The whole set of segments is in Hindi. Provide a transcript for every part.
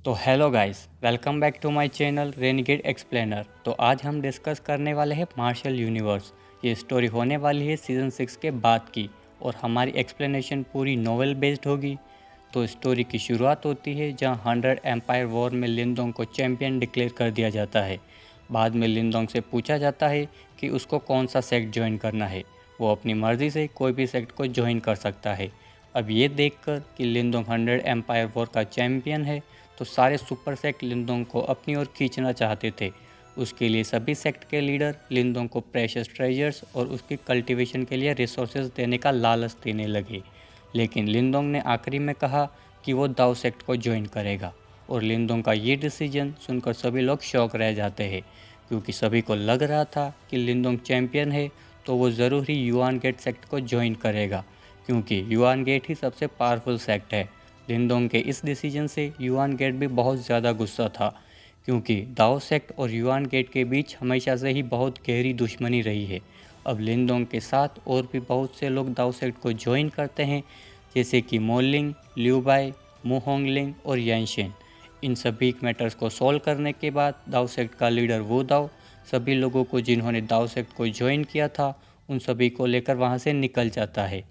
तो hello guys, welcome back to my channel Renegade Explainer. तो आज हम डिस्कस करने वाले हैं मार्शल यूनिवर्स। ये स्टोरी होने वाली है सीज़न 6 के बाद की और हमारी एक्सप्लेनेशन पूरी नोवेल बेस्ड होगी। तो स्टोरी की शुरुआत होती है जहां 100 एम्पायर वॉर में लिंदोंग को चैंपियन डिक्लेयर कर दिया जाता है। बाद में लिंदोंग से पूछा जाता है कि उसको कौन सा सेक्ट ज्वाइन करना है। वो अपनी मर्ज़ी से कोई भी सेक्ट को ज्वाइन कर सकता है। अब ये देखकर कि लिंदोंग 100 एम्पायर वॉर का चैंपियन है तो सारे सुपर सेक्ट लिंदोंग को अपनी ओर खींचना चाहते थे। उसके लिए सभी सेक्ट के लीडर लिंदोंग को प्रेशियस ट्रेजर्स और उसकी कल्टीवेशन के लिए रिसोर्सेज देने का लालच देने लगे। लेकिन लिंदोंग ने आखिरी में कहा कि वो दाओ सेक्ट को ज्वाइन करेगा और लिंदोंग का ये डिसीजन सुनकर सभी लोग शॉक रह जाते हैं, क्योंकि सभी को लग रहा था कि लिंदोंग चैंपियन है तो वो ज़रूर ही युआन गेट सेक्ट को ज्वाइन करेगा, क्योंकि युआन गेट ही सबसे पावरफुल सेक्ट है। लिंदोंग के इस डिसीजन से युआन गेट भी बहुत ज़्यादा गुस्सा था, क्योंकि दाओ सेक्ट और युआन गेट के बीच हमेशा से ही बहुत गहरी दुश्मनी रही है। अब लिंदोंग के साथ और भी बहुत से लोग दाओ सेक्ट को ज्वाइन करते हैं, जैसे कि मोलिंग, ल्यूबाई, मुहोंगलिंग और यानशेन। इन सभी मैटर्स को सॉल्व करने के बाद दाओ सेक्ट का लीडर वो दाओ सभी लोगों को जिन्होंने दाओ सेक्ट को ज्वाइन किया था उन सभी को लेकर वहाँ से निकल जाता है।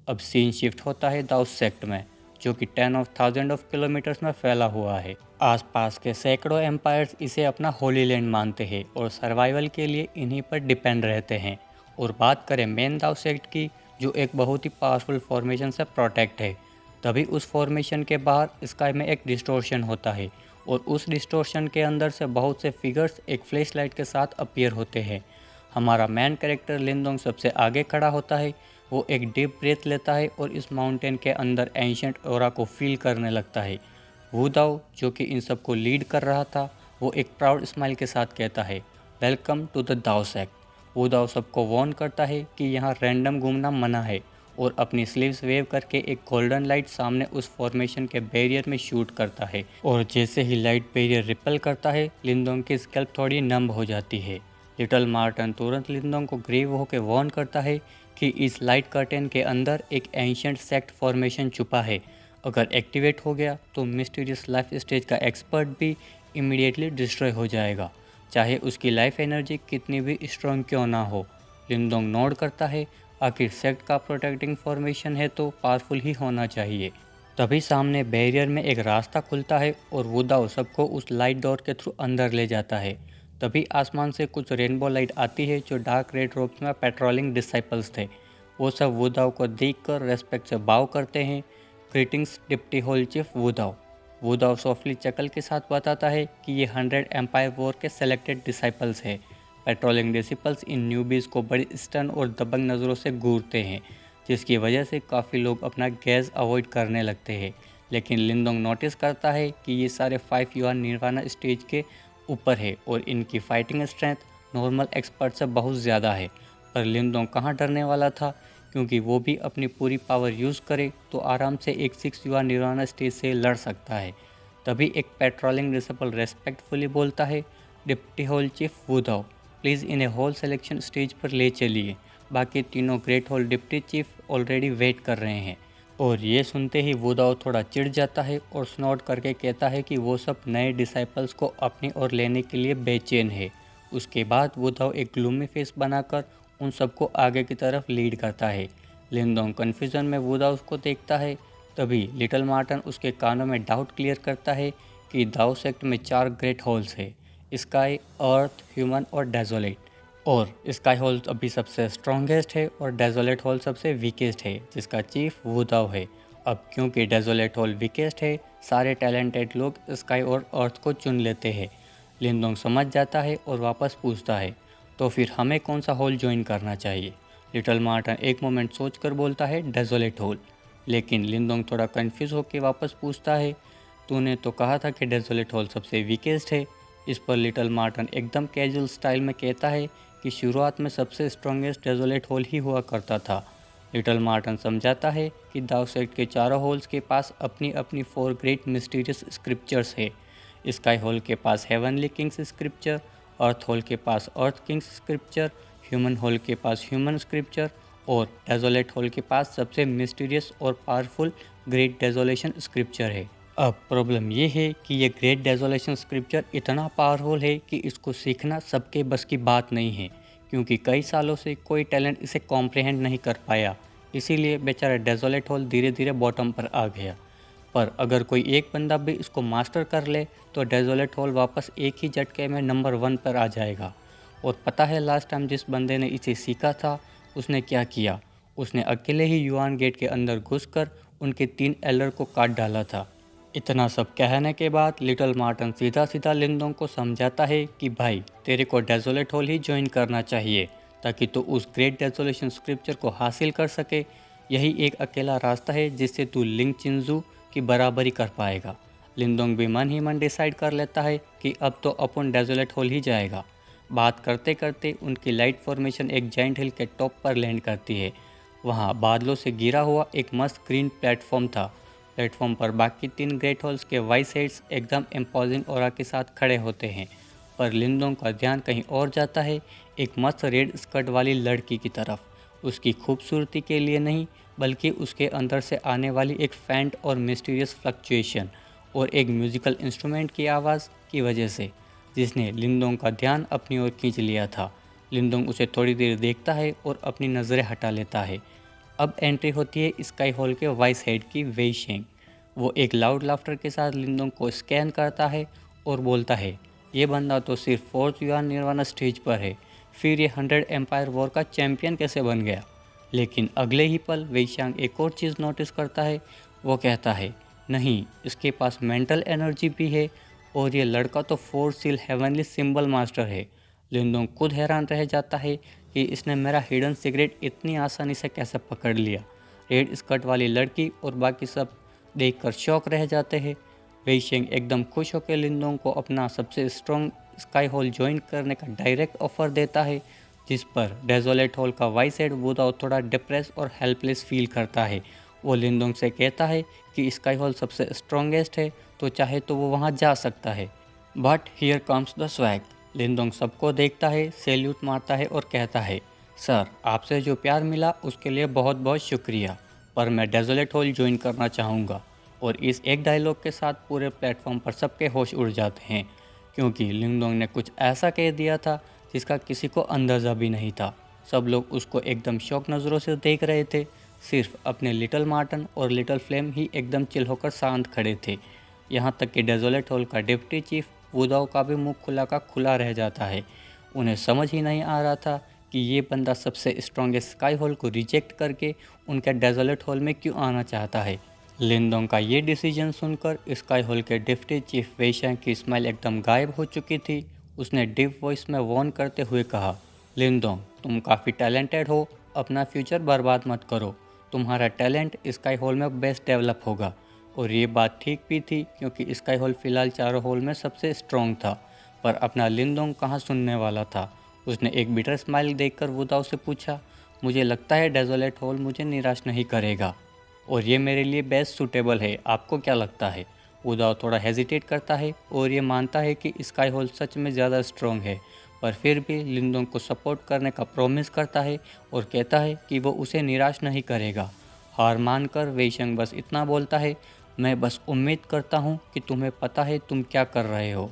अब सीन शिफ्ट होता है दाओ सेक्ट में, जो कि 10,000 ऑफ किलोमीटर्स में फैला हुआ है। आसपास के सैकड़ों एम्पायर्स इसे अपना होली लैंड मानते हैं और सर्वाइवल के लिए इन्हीं पर डिपेंड रहते हैं। और बात करें मेन दाओ सेक्ट की, जो एक बहुत ही पावरफुल फॉर्मेशन से प्रोटेक्ट है। तभी उस फॉर्मेशन के बाहर स्काई में एक डिस्टोर्शन होता है और उस डिस्टोर्शन के अंदर से बहुत से फिगर्स एक फ्लैश लाइट के साथ अपीयर होते हैं। हमारा मेन कैरेक्टर लिंदोंग सबसे आगे खड़ा होता है। वो एक डीप ब्रेथ लेता है और इस माउंटेन के अंदर एंशिएंट ऑरा को फील करने लगता है। वू दाओ, जो कि इन सबको लीड कर रहा था, वो एक प्राउड स्माइल के साथ कहता है, वेलकम टू द दाओ सेक्ट। वू दाओ सबको वार्न करता है कि यहाँ रैंडम घूमना मना है और अपनी स्लीव्स वेव करके एक गोल्डन लाइट सामने उस फॉर्मेशन के बैरियर में शूट करता है। और जैसे ही लाइट बैरियर रिपल करता है, लिंदोंग की स्कैल्प थोड़ी नम हो जाती है। लिटिल मार्टन तुरंत लिंदोंग को ग्रेव होकर वार्न करता है कि इस लाइट कर्टेन के अंदर एक एंशिएंट सेक्ट फॉर्मेशन छुपा है। अगर एक्टिवेट हो गया तो मिस्टीरियस लाइफ स्टेज का एक्सपर्ट भी इमीडिएटली डिस्ट्रॉय हो जाएगा, चाहे उसकी लाइफ एनर्जी कितनी भी स्ट्रॉन्ग क्यों ना हो। लिंदोंग नोड करता है, आखिर सेक्ट का प्रोटेक्टिंग फॉर्मेशन है तो पावरफुल ही होना चाहिए। तभी सामने बैरियर में एक रास्ता खुलता है और वुदाओ सबको उस लाइट डोर के थ्रू अंदर ले जाता है। तभी आसमान से कुछ रेनबो लाइट आती है जो डार्क रेड रोब्स में पेट्रोलिंग डिसाइपल्स थे। वो सब वुदाओ को देखकर रेस्पेक्ट से बाव करते हैं। Greetings deputy hall chief Wudao. Wudao softly chuckle के साथ बताता है कि ये 100 एम्पायर वॉर के सेलेक्टेड डिसाइपल्स हैं। पेट्रोलिंग डिसिपल्स इन न्यूबीज़ को बड़ी स्टन और दबंग नज़रों से घूरते हैं, जिसकी वजह से काफ़ी लोग अपना गैस अवॉइड करने लगते हैं। लेकिन लिंदोंग नोटिस करता है कि ये सारे 5 युआन निर्वाणा स्टेज के ऊपर है और इनकी फाइटिंग स्ट्रेंथ नॉर्मल एक्सपर्ट से बहुत ज़्यादा है। पर लिंदोंग कहाँ डरने वाला था, क्योंकि वो भी अपनी पूरी पावर यूज़ करे तो आराम से एक 6 युआन निर्वाणा स्टेज से लड़ सकता है। तभी एक पेट्रोलिंग डिसिपल रेस्पेक्टफुली बोलता है, deputy hall chief Wudao, please इन्हें होल सिलेक्शन स्टेज पर ले चलिए। बाकी तीनों great hall deputy chief already wait कर रहे हैं। और ये सुनते ही वुदाओ थोड़ा चिढ़ जाता है और स्नॉट करके कहता है कि वो सब नए डिसाइपल्स को अपनी ओर लेने के लिए बेचैन है। उसके बाद वुदाओ एक ग्लूमी फेस बनाकर उन सबको आगे की तरफ लीड करता है। लिंदोंग कन्फ्यूजन में वुदाओ को देखता है। तभी लिटिल मार्टन उसके कानों में डाउट क्लियर करता है कि दाओ सेक्ट में 4 ग्रेट होल्स है, स्काई, अर्थ, ह्यूमन और डेजोलेट। और स्काई होल अभी सबसे स्ट्रॉन्गेस्ट है और डेजोलेट होल सबसे वीकेस्ट है, जिसका चीफ वुदाओ है। अब क्योंकि डेजोलेट होल वीकेस्ट है, सारे टैलेंटेड लोग स्काई और अर्थ को चुन लेते हैं। लिंदोंग समझ जाता है और वापस पूछता है, तो फिर हमें कौन सा होल ज्वाइन करना चाहिए। लिटिल मार्टन एक मोमेंट सोचकर बोलता है डेजोलेट होल। लेकिन लिंदोंग थोड़ा कंफ्यूज होकर वापस पूछता है, तूने तो कहा था कि डेजोलेट होल सबसे वीकेस्ट है। इस पर लिटिल मार्टन एकदम कैजुअल स्टाइल में कहता है कि शुरुआत में सबसे स्ट्रॉन्गेस्ट डेजोलेट होल ही हुआ करता था। लिटिल मार्टन समझाता है कि दाओ सेक्ट के चारों होल्स के पास अपनी अपनी 4 ग्रेट मिस्टीरियस स्क्रिप्चर्स है। स्काई होल के पास हेवनली किंग्स स्क्रिप्चर, अर्थ होल के पास अर्थ किंग्स स्क्रिप्चर, ह्यूमन होल के पास ह्यूमन स्क्रिप्चर और डेजोलेट होल के पास सबसे मिस्टीरियस और पावरफुल ग्रेट डेजोलेशन स्क्रिप्चर है। अब प्रॉब्लम ये है कि ये ग्रेट डेजोलेशन स्क्रिप्चर इतना पावरफुल है कि इसको सीखना सबके बस की बात नहीं है, क्योंकि कई सालों से कोई टैलेंट इसे कॉम्प्रिहेंड नहीं कर पाया। इसीलिए बेचारा डेजोलेट हॉल धीरे धीरे बॉटम पर आ गया। पर अगर कोई एक बंदा भी इसको मास्टर कर ले तो डेजोलेट हॉल वापस एक ही झटके में नंबर 1 पर आ जाएगा। और पता है लास्ट टाइम जिस बंदे ने इसे सीखा था उसने क्या किया? उसने अकेले ही युआन गेट के अंदर घुसकर उनके 3 एल्डर को काट डाला था। इतना सब कहने के बाद लिटिल मार्टन सीधा सीधा लिंदोंग को समझाता है कि भाई तेरे को डेजोलेट हॉल ही ज्वाइन करना चाहिए ताकि तू उस ग्रेट डेजोलेशन स्क्रिप्चर को हासिल कर सके। यही एक अकेला रास्ता है जिससे तू लिंग चिंजू की बराबरी कर पाएगा। लिंदोंग भी मन ही मन डिसाइड कर लेता है कि अब तो अपन डेजोलेट हॉल ही जाएगा। बात करते करते उनकी लाइट फॉर्मेशन एक जाइंट हिल के टॉप पर लैंड करती है। वहाँ बादलों से घिरा हुआ एक मस्त ग्रीन प्लेटफॉर्म था। प्लेटफॉर्म पर बाकी 3 ग्रेट हॉल्स के वाइस हेड्स एकदम इम्पोजिंग ऑरा के साथ खड़े होते हैं। पर लिंदोंग का ध्यान कहीं और जाता है, एक मस्त रेड स्कर्ट वाली लड़की की तरफ। उसकी खूबसूरती के लिए नहीं, बल्कि उसके अंदर से आने वाली एक फैंट और मिस्टीरियस फ्लक्चुएशन और एक म्यूजिकल इंस्ट्रूमेंट की आवाज़ की वजह से, जिसने लिंदोंग का ध्यान अपनी ओर खींच लिया था। लिंदोंग उसे थोड़ी देर देखता है और अपनी नज़रें हटा लेता है। अब एंट्री होती है स्काई हॉल के वाइस हेड की वेई शेंग। वो एक लाउड लाफ्टर के साथ लिंदोंग को स्कैन करता है और बोलता है, ये बंदा तो सिर्फ 4th युआन निर्वाणा स्टेज पर है, फिर ये 100 एम्पायर वॉर का चैंपियन कैसे बन गया? लेकिन अगले ही पल वेईशांग एक और चीज़ नोटिस करता है। वो कहता है, नहीं, इसके पास मेंटल एनर्जी भी है और ये लड़का तो 4 सील हेवनली सिंबल मास्टर है। लिंदोंग खुद हैरान रह जाता है कि इसने मेरा हिडन सीक्रेट इतनी आसानी से कैसे पकड़ लिया। रेड स्कर्ट वाली लड़की और बाकी सब देखकर शौक रह जाते हैं। वेईशेंग एकदम खुश होकर लिंदोंग को अपना सबसे स्ट्रॉन्ग स्काई हॉल ज्वाइन करने का डायरेक्ट ऑफर देता है, जिस पर डेजोलेट हॉल का वाइस हेड वुदाओ थोड़ा डिप्रेस और हेल्पलेस फील करता है। वो लिंदोंग से कहता है कि स्काई हॉल सबसे स्ट्रॉन्गेस्ट है, तो चाहे तो वो वहाँ जा सकता है। But here comes the swag. Lindong सबको देखता है, सैल्यूट मारता है और कहता है, सर आपसे जो प्यार मिला उसके लिए बहुत बहुत शुक्रिया, पर मैं डेजोलेट हॉल ज्वाइन करना चाहूँगा। और इस एक डायलॉग के साथ पूरे प्लेटफॉर्म पर सबके होश उड़ जाते हैं, क्योंकि लिंदोंग ने कुछ ऐसा कह दिया था जिसका किसी को अंदाज़ा भी नहीं था। सब लोग उसको एकदम शौक नज़रों से देख रहे थे। सिर्फ अपने लिटिल मार्टन और लिटिल फ्लेम ही एकदम चिल होकर शांत खड़े थे। यहाँ तक कि डेजोलेट हॉल का डिप्टी चीफ वुदाओ का भी मुंह खुला का खुला रह जाता है। उन्हें समझ ही नहीं आ रहा था कि ये बंदा सबसे स्ट्रॉन्गेस्ट स्काई हॉल को रिजेक्ट करके उनके डेजोलेट हॉल में क्यों आना चाहता है। लिंदोंग का ये डिसीजन सुनकर स्काई हॉल के डिप्टी चीफ वेईशांग की स्माइल एकदम गायब हो चुकी थी। उसने डीप वॉइस में वार्न करते हुए कहा, लिंदोंग तुम काफ़ी टैलेंटेड हो, अपना फ्यूचर बर्बाद मत करो। तुम्हारा टैलेंट स्काई हॉल में बेस्ट डेवलप होगा। और ये बात ठीक भी थी, क्योंकि स्काई हॉल फिलहाल चारों हॉल में सबसे स्ट्रॉन्ग था। पर अपना लिंदोंग कहाँ सुनने वाला था। उसने एक बिटर स्माइल देखकर वुदाओ से पूछा, मुझे लगता है डेजोलेट हॉल मुझे निराश नहीं करेगा और ये मेरे लिए बेस्ट सूटेबल है, आपको क्या लगता है? वुदाओ थोड़ा हेजिटेट करता है और ये मानता है कि स्काई हॉल सच में ज़्यादा स्ट्रॉन्ग है, पर फिर भी लिंदोंग को सपोर्ट करने का प्रॉमिस करता है और कहता है कि वो उसे निराश नहीं करेगा। हार मानकर वेईशंग बस इतना बोलता है, मैं बस उम्मीद करता हूँ कि तुम्हें पता है तुम क्या कर रहे हो।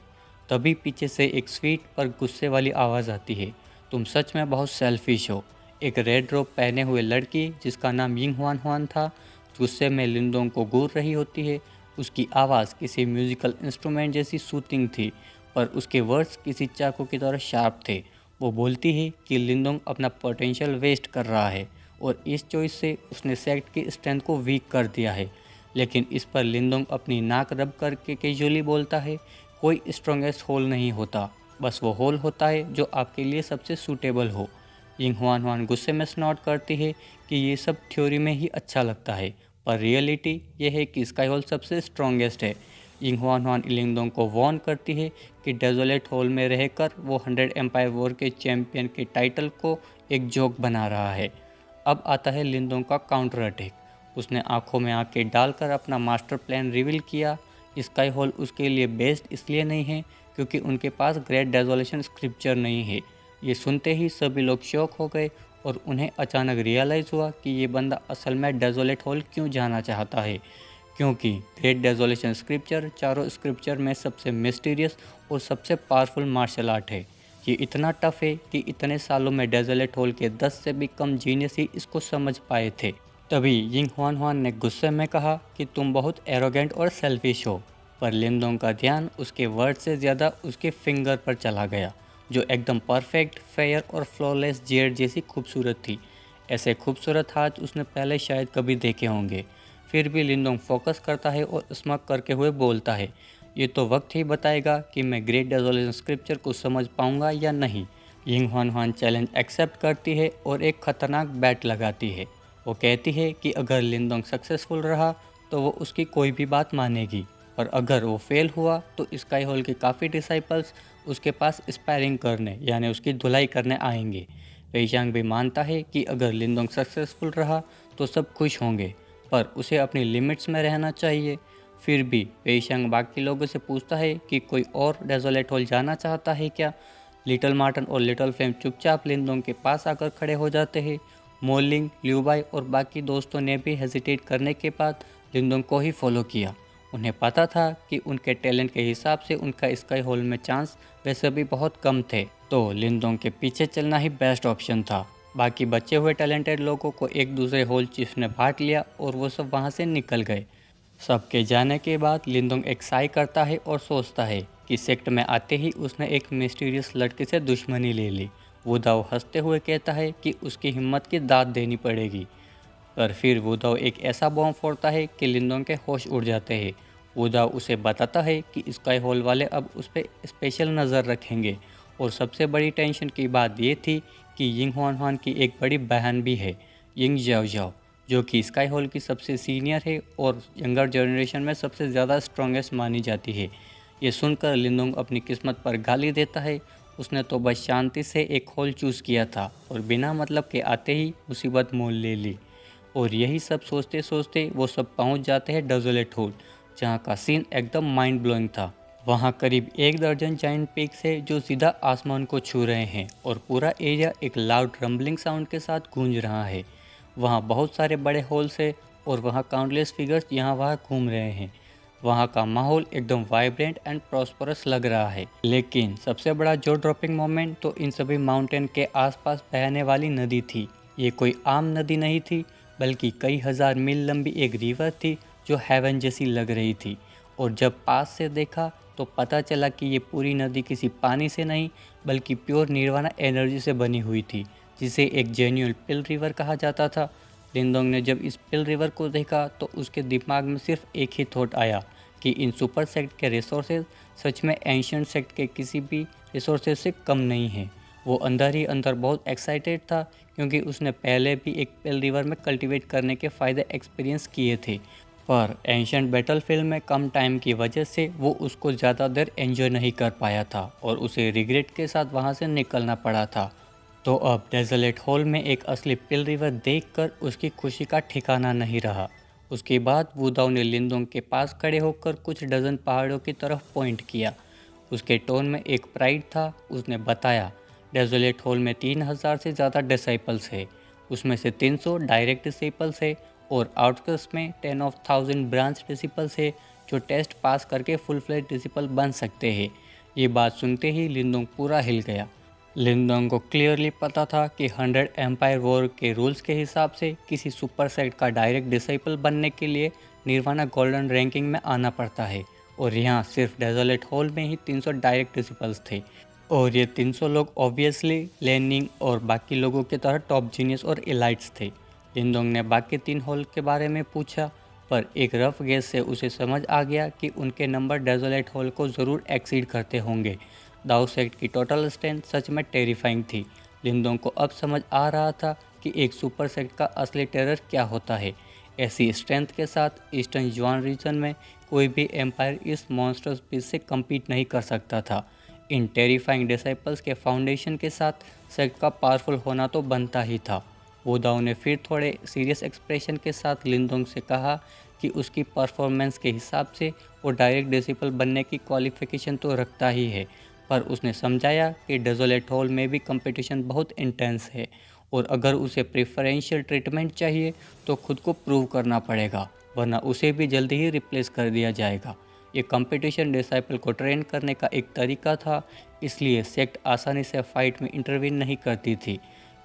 तभी पीछे से एक स्वीट पर गुस्से वाली आवाज़ आती है, तुम सच में बहुत सेल्फिश हो। एक रेड रोब पहने हुए लड़की जिसका नाम यिंग हुआन हुआन था, गुस्से में लिंदोंग को घूर रही होती है। उसकी आवाज़ किसी म्यूजिकल इंस्ट्रूमेंट जैसी सूथिंग थी, पर उसके वर्ड्स किसी चाकू की तरह शार्प थे। वो बोलती है कि लिंदोंग अपना पोटेंशियल वेस्ट कर रहा है और इस चॉइस से उसने सेक्ट की स्ट्रेंथ को वीक कर दिया है। लेकिन इस पर लिंदोंग अपनी नाक रब करके कैजुअली बोलता है, कोई स्ट्रॉन्गेस्ट होल नहीं होता, बस वो होल होता है जो आपके लिए सबसे सूटेबल हो। यिंग हुआन हुआन गुस्से में स्नॉट करती है कि ये सब थ्योरी में ही अच्छा लगता है, पर रियलिटी ये है कि स्काई हॉल सबसे स्ट्रॉन्गेस्ट है। यिंग हुआन हुआन लिंगदोंग को वार्न करती है कि डेजोलेट हॉल में रहकर वो 100 एम्पायर वॉर के चैंपियन के टाइटल को एक जोक बना रहा है। अब आता है लिंदोंग का काउंटर अटैक। उसने आंखों में आंखें डालकर अपना मास्टर प्लान रिवील किया। स्काई हॉल उसके लिए बेस्ट इसलिए नहीं है क्योंकि उनके पास ग्रेट डेजोलेशन स्क्रिप्चर नहीं है। ये सुनते ही सभी लोग शॉक हो गए और उन्हें अचानक रियलाइज़ हुआ कि ये बंदा असल में डेजोलेट हॉल क्यों जाना चाहता है। क्योंकि ग्रेट डेजोलेशन स्क्रिप्चर चारों स्क्रिप्चर में सबसे मिस्टीरियस और सबसे पावरफुल मार्शल आर्ट है। ये इतना टफ है कि इतने सालों में डेजोलेट होल के 10 से भी कम जीनियस ही इसको समझ पाए थे। तभी यिंग हुआन हुआन ने गुस्से में कहा कि तुम बहुत एरोगेंट और सेल्फिश हो, पर लिंदोंग का ध्यान उसके वर्ड से ज़्यादा उसके फिंगर पर चला गया, जो एकदम परफेक्ट, फेयर और फ्लॉलेस जेड जैसी खूबसूरत थी। ऐसे खूबसूरत हाथ उसने पहले शायद कभी देखे होंगे। फिर भी लिंदोंग फोकस करता है और स्मक करके हुए बोलता है, ये तो वक्त ही बताएगा कि मैं ग्रेट डेजोलेशन स्क्रिप्चर को समझ पाऊंगा या नहीं। Ying Huan Huan challenge accept करती है और एक खतरनाक बैट लगाती है। वो कहती है कि अगर लिंदोंग सक्सेसफुल रहा तो वो उसकी कोई भी बात मानेगी, और अगर वो फेल हुआ तो स्काई हॉल के काफ़ी डिसाइपल्स उसके पास स्पैरिंग करने यानी उसकी धुलाई करने आएंगे। वेईशांग भी मानता है कि अगर लिंदोंग सक्सेसफुल रहा तो सब खुश होंगे, पर उसे अपनी लिमिट्स में रहना चाहिए। फिर भी वेईशांग बाकी लोगों से पूछता है कि कोई और डेजोलेट हॉल जाना चाहता है क्या। लिटिल मार्टन और लिटिल फ्लेम चुपचाप लिंदोंग के पास आकर खड़े हो जाते हैं। मोलिंग, ल्यूबाई और बाकी दोस्तों ने भी हेजिटेट करने के बाद लिंदोंग को ही फॉलो किया। उन्हें पता था कि उनके टैलेंट के हिसाब से उनका स्काई हॉल में चांस वैसे भी बहुत कम थे, तो लिंदोंग के पीछे चलना ही बेस्ट ऑप्शन था। बाकी बचे हुए टैलेंटेड लोगों को एक दूसरे हॉल चीफ ने बांट लिया और वो सब वहाँ से निकल गए। सबके जाने के बाद लिंदोंग एक साई करता है और सोचता है कि सेक्ट में आते ही उसने एक मिस्टीरियस लड़के से दुश्मनी ले ली। वुदाओ हंसते हुए कहता है कि उसकी हिम्मत की दाद देनी पड़ेगी, पर फिर वुदाओ एक ऐसा बॉम्ब फोड़ता है कि लिंदोंग के होश उड़ जाते हैं। वुदाओ उसे बताता है कि स्काई हॉल वाले अब उस पर स्पेशल नज़र रखेंगे, और सबसे बड़ी टेंशन की बात ये थी कि यिंग हुआन हुआन की एक बड़ी बहन भी है, यिंग जाओ जाओ, जो कि स्काई हॉल की सबसे सीनियर है और यंगर जनरेशन में सबसे ज़्यादा स्ट्रॉन्गेस्ट मानी जाती है। ये सुनकर लिंदोंग अपनी किस्मत पर गाली देता है। उसने तो बस शांति से एक हॉल चूज़ किया था और बिना मतलब के आते ही मुसीबत मोल ले ली। और यही सब सोचते सोचते वो सब पहुंच जाते हैं डेजोलेट हॉल, जहाँ का सीन एकदम माइंड ब्लोइंग था। वहाँ करीब 1 दर्जन जाइंट पिग्स है जो सीधा आसमान को छू रहे हैं, और पूरा एरिया एक लाउड रंबलिंग साउंड के साथ गूंज रहा है। वहाँ बहुत सारे बड़े हॉल्स है और वहाँ काउंटलेस फिगर्स यहाँ वहाँ घूम रहे हैं। वहाँ का माहौल एकदम वाइब्रेंट एंड प्रॉस्परस लग रहा है। लेकिन सबसे बड़ा जो ड्रॉपिंग मोमेंट तो इन सभी माउंटेन के आसपास बहने वाली नदी थी। ये कोई आम नदी नहीं थी, बल्कि कई हजार मील लंबी एक रिवर थी जो हेवन जैसी लग रही थी। और जब पास से देखा तो पता चला कि ये पूरी नदी किसी पानी से नहीं, बल्कि प्योर निर्वाणा एनर्जी से बनी हुई थी, जिसे एक जेन्युइन पिल रिवर कहा जाता था। लिंदोंग ने जब इस पिल रिवर को देखा तो उसके दिमाग में सिर्फ एक ही थॉट आया कि इन सुपर सेक्ट के रिसोर्सेज सच में एंशिएंट सेक्ट के किसी भी रिसोर्सेज से कम नहीं है। वो अंदर ही अंदर बहुत एक्साइटेड था, क्योंकि उसने पहले भी एक पिल रिवर में कल्टीवेट करने के फ़ायदे एक्सपीरियंस किए थे, पर एंशिएंट बैटलफील्ड में कम टाइम की वजह से वो उसको ज़्यादा देर एंजॉय नहीं कर पाया था और उसे रिग्रेट के साथ वहाँ से निकलना पड़ा था। तो अब डेजर्ट हॉल में एक असली पिल रिवर देखकर उसकी खुशी का ठिकाना नहीं रहा। उसके बाद वुदाओ ने लिंदोंग के पास खड़े होकर कुछ डजन पहाड़ों की तरफ पॉइंट किया। उसके टोन में एक प्राइड था। उसने बताया, डेजोलेट हॉल में 3000 से ज़्यादा डिसाइपल्स है, उसमें से 300 डायरेक्ट डिसाइपल्स है और आउटकस्ट में 10,000 ब्रांच डिसिपल्स है जो टेस्ट पास करके फुल फ्लेज डिसिपल बन सकते हैं। ये बात सुनते ही लिंदोंग पूरा हिल गया। लिंदोंग को क्लियरली पता था कि 100 एम्पायर वॉर के रूल्स के हिसाब से किसी सुपर सेट का डायरेक्ट डिसाइपल बनने के लिए निर्वाणा गोल्डन रैंकिंग में आना पड़ता है, और यहाँ सिर्फ डेजोलेट हॉल में ही 300 डायरेक्ट डिसिपल्स थे। और ये 300 लोग ऑब्वियसली लेनिंग और बाकी लोगों की तरह टॉप जीनियस और एलाइट्स थे। लिंदोंग ने बाकी 3 हॉल के बारे में पूछा, पर एक रफ गेस से उसे समझ आ गया कि उनके नंबर डेजोलेट हॉल को ज़रूर एक्सीड करते होंगे। दाऊ सेक्ट की टोटल स्ट्रेंथ सच में टेरिफाइंग थी। लिंदोंग को अब समझ आ रहा था कि एक सुपर सेक्ट का असली टेरर क्या होता है। ऐसी स्ट्रेंथ के साथ ईस्टर्न युआन रीजन में कोई भी एम्पायर इस मॉन्स्टर्स बीच से कम्पीट नहीं कर सकता था। इन टेरिफाइंग डिसाइपल्स के फाउंडेशन के साथ सेक्ट का पावरफुल होना तो बनता ही था। वुदाओ ने फिर थोड़े सीरियस एक्सप्रेशन के साथ लिंदोंग से कहा कि उसकी परफॉर्मेंस के हिसाब से वो डायरेक्ट डिसिपल बनने की क्वालिफिकेशन तो रखता ही है, पर उसने समझाया कि डेजोलेट हॉल में भी कंपटीशन बहुत इंटेंस है और अगर उसे प्रेफरेंशियल ट्रीटमेंट चाहिए तो खुद को प्रूव करना पड़ेगा। वरना उसे भी जल्दी ही रिप्लेस कर दिया जाएगा। ये कंपटीशन डिसाइपल को ट्रेन करने का एक तरीका था, इसलिए सेक्ट आसानी से फाइट में इंटरवीन नहीं करती थी।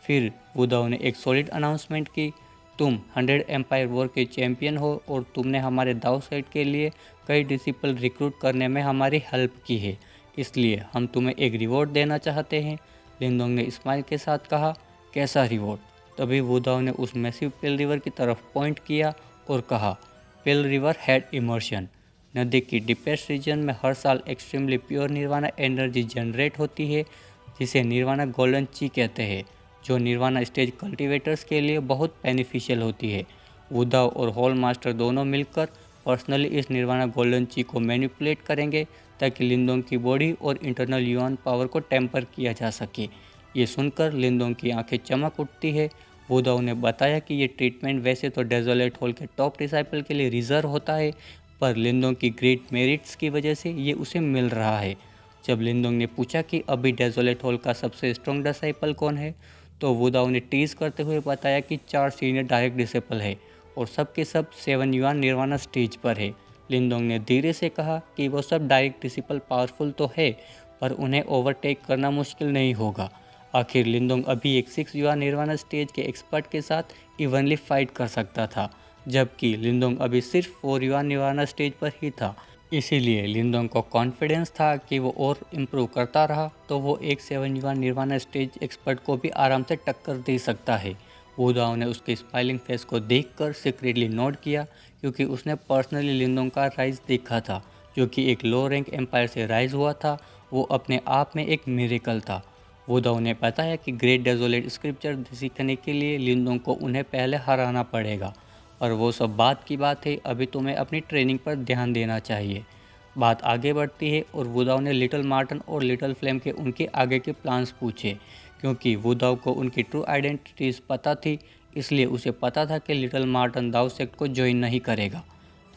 फिर वुदाओ ने एक सॉलिड अनाउंसमेंट की, तुम 100 एम्पायर वॉर के चैंपियन हो और तुमने हमारे दाव साइड के लिए कई डिसिपल रिक्रूट करने में हमारी हेल्प की है, इसलिए हम तुम्हें एक रिवॉर्ड देना चाहते हैं। लिंदोंग ने स्माइल के साथ कहा, कैसा रिवॉर्ड? तभी वुदाओ ने उस मैसिव पेल रिवर की तरफ पॉइंट किया और कहा, पेल रिवर हैड इमर्शन। नदी की डीपेस्ट रीजन में हर साल extremely pure nirvana energy generate होती है, जिसे निर्वाणा गोल्डन ची कहते हैं, जो निर्वाणा स्टेज कल्टीवेटर्स के लिए बहुत बेनिफिशियल होती है। वुदाओ और होल मास्टर दोनों मिलकर पर्सनली इस निर्वाणा गोल्डन ची को मैनिपुलेट करेंगे ताकि लिंदोंग की बॉडी और इंटरनल युआन पावर को टेम्पर किया जा सके। ये सुनकर लिंदोंग की आंखें चमक उठती है। वुदाओ ने बताया कि ये ट्रीटमेंट वैसे तो डेजोलेट होल के टॉप डिसाइपल के लिए रिजर्व होता है, पर लिंदोंग की ग्रेट मेरिट्स की वजह से ये उसे मिल रहा है। जब लिंदोंग ने पूछा कि अभी डेजोलेट होल का सबसे स्ट्रॉन्ग डिसाइपल कौन है, तो वुदाओ ने टीज करते हुए बताया कि 4 सीनियर डायरेक्ट डिसाइपल है और सब के सब 7 युआन निर्वाणा स्टेज पर है। लिंदोंग ने धीरे से कहा कि वो सब डायरेक्ट डिसिपल पावरफुल तो है, पर उन्हें ओवरटेक करना मुश्किल नहीं होगा। आखिर लिंदोंग अभी एक 6 युआन निर्वाणा स्टेज के एक्सपर्ट के साथ इवनली फाइट कर सकता था, जबकि लिंदोंग अभी सिर्फ 4 युआन निर्वाणा स्टेज पर ही था। इसीलिए लिंदोंग को कॉन्फिडेंस था कि वो और इम्प्रूव करता रहा तो वो एक 7 युआन निर्वाणा स्टेज एक्सपर्ट को भी आराम से टक्कर दे सकता है। वुदाओ ने उसके स्माइलिंग फेस को देखकर सीक्रेटली नोट किया, क्योंकि उसने पर्सनली लिंदोंग का राइज देखा था, जो कि एक लो रैंक एम्पायर से राइज हुआ था। वो अपने आप में एक मिरेकल था। वुदाओ ने बताया कि ग्रेट डेजोलेट स्क्रिप्चर सीखने के लिए लिंदोंग को उन्हें पहले हराना पड़ेगा, और वो सब बात की बात है, अभी तुम्हें अपनी ट्रेनिंग पर ध्यान देना चाहिए। बात आगे बढ़ती है और वुदाओ ने लिटिल मार्टन और लिटिल फ्लेम के उनके आगे के प्लान्स पूछे, क्योंकि वुदाओ को उनकी ट्रू आइडेंटिटीज़ पता थी, इसलिए उसे पता था कि लिटिल मार्टन दाव सेक्ट को ज्वाइन नहीं करेगा।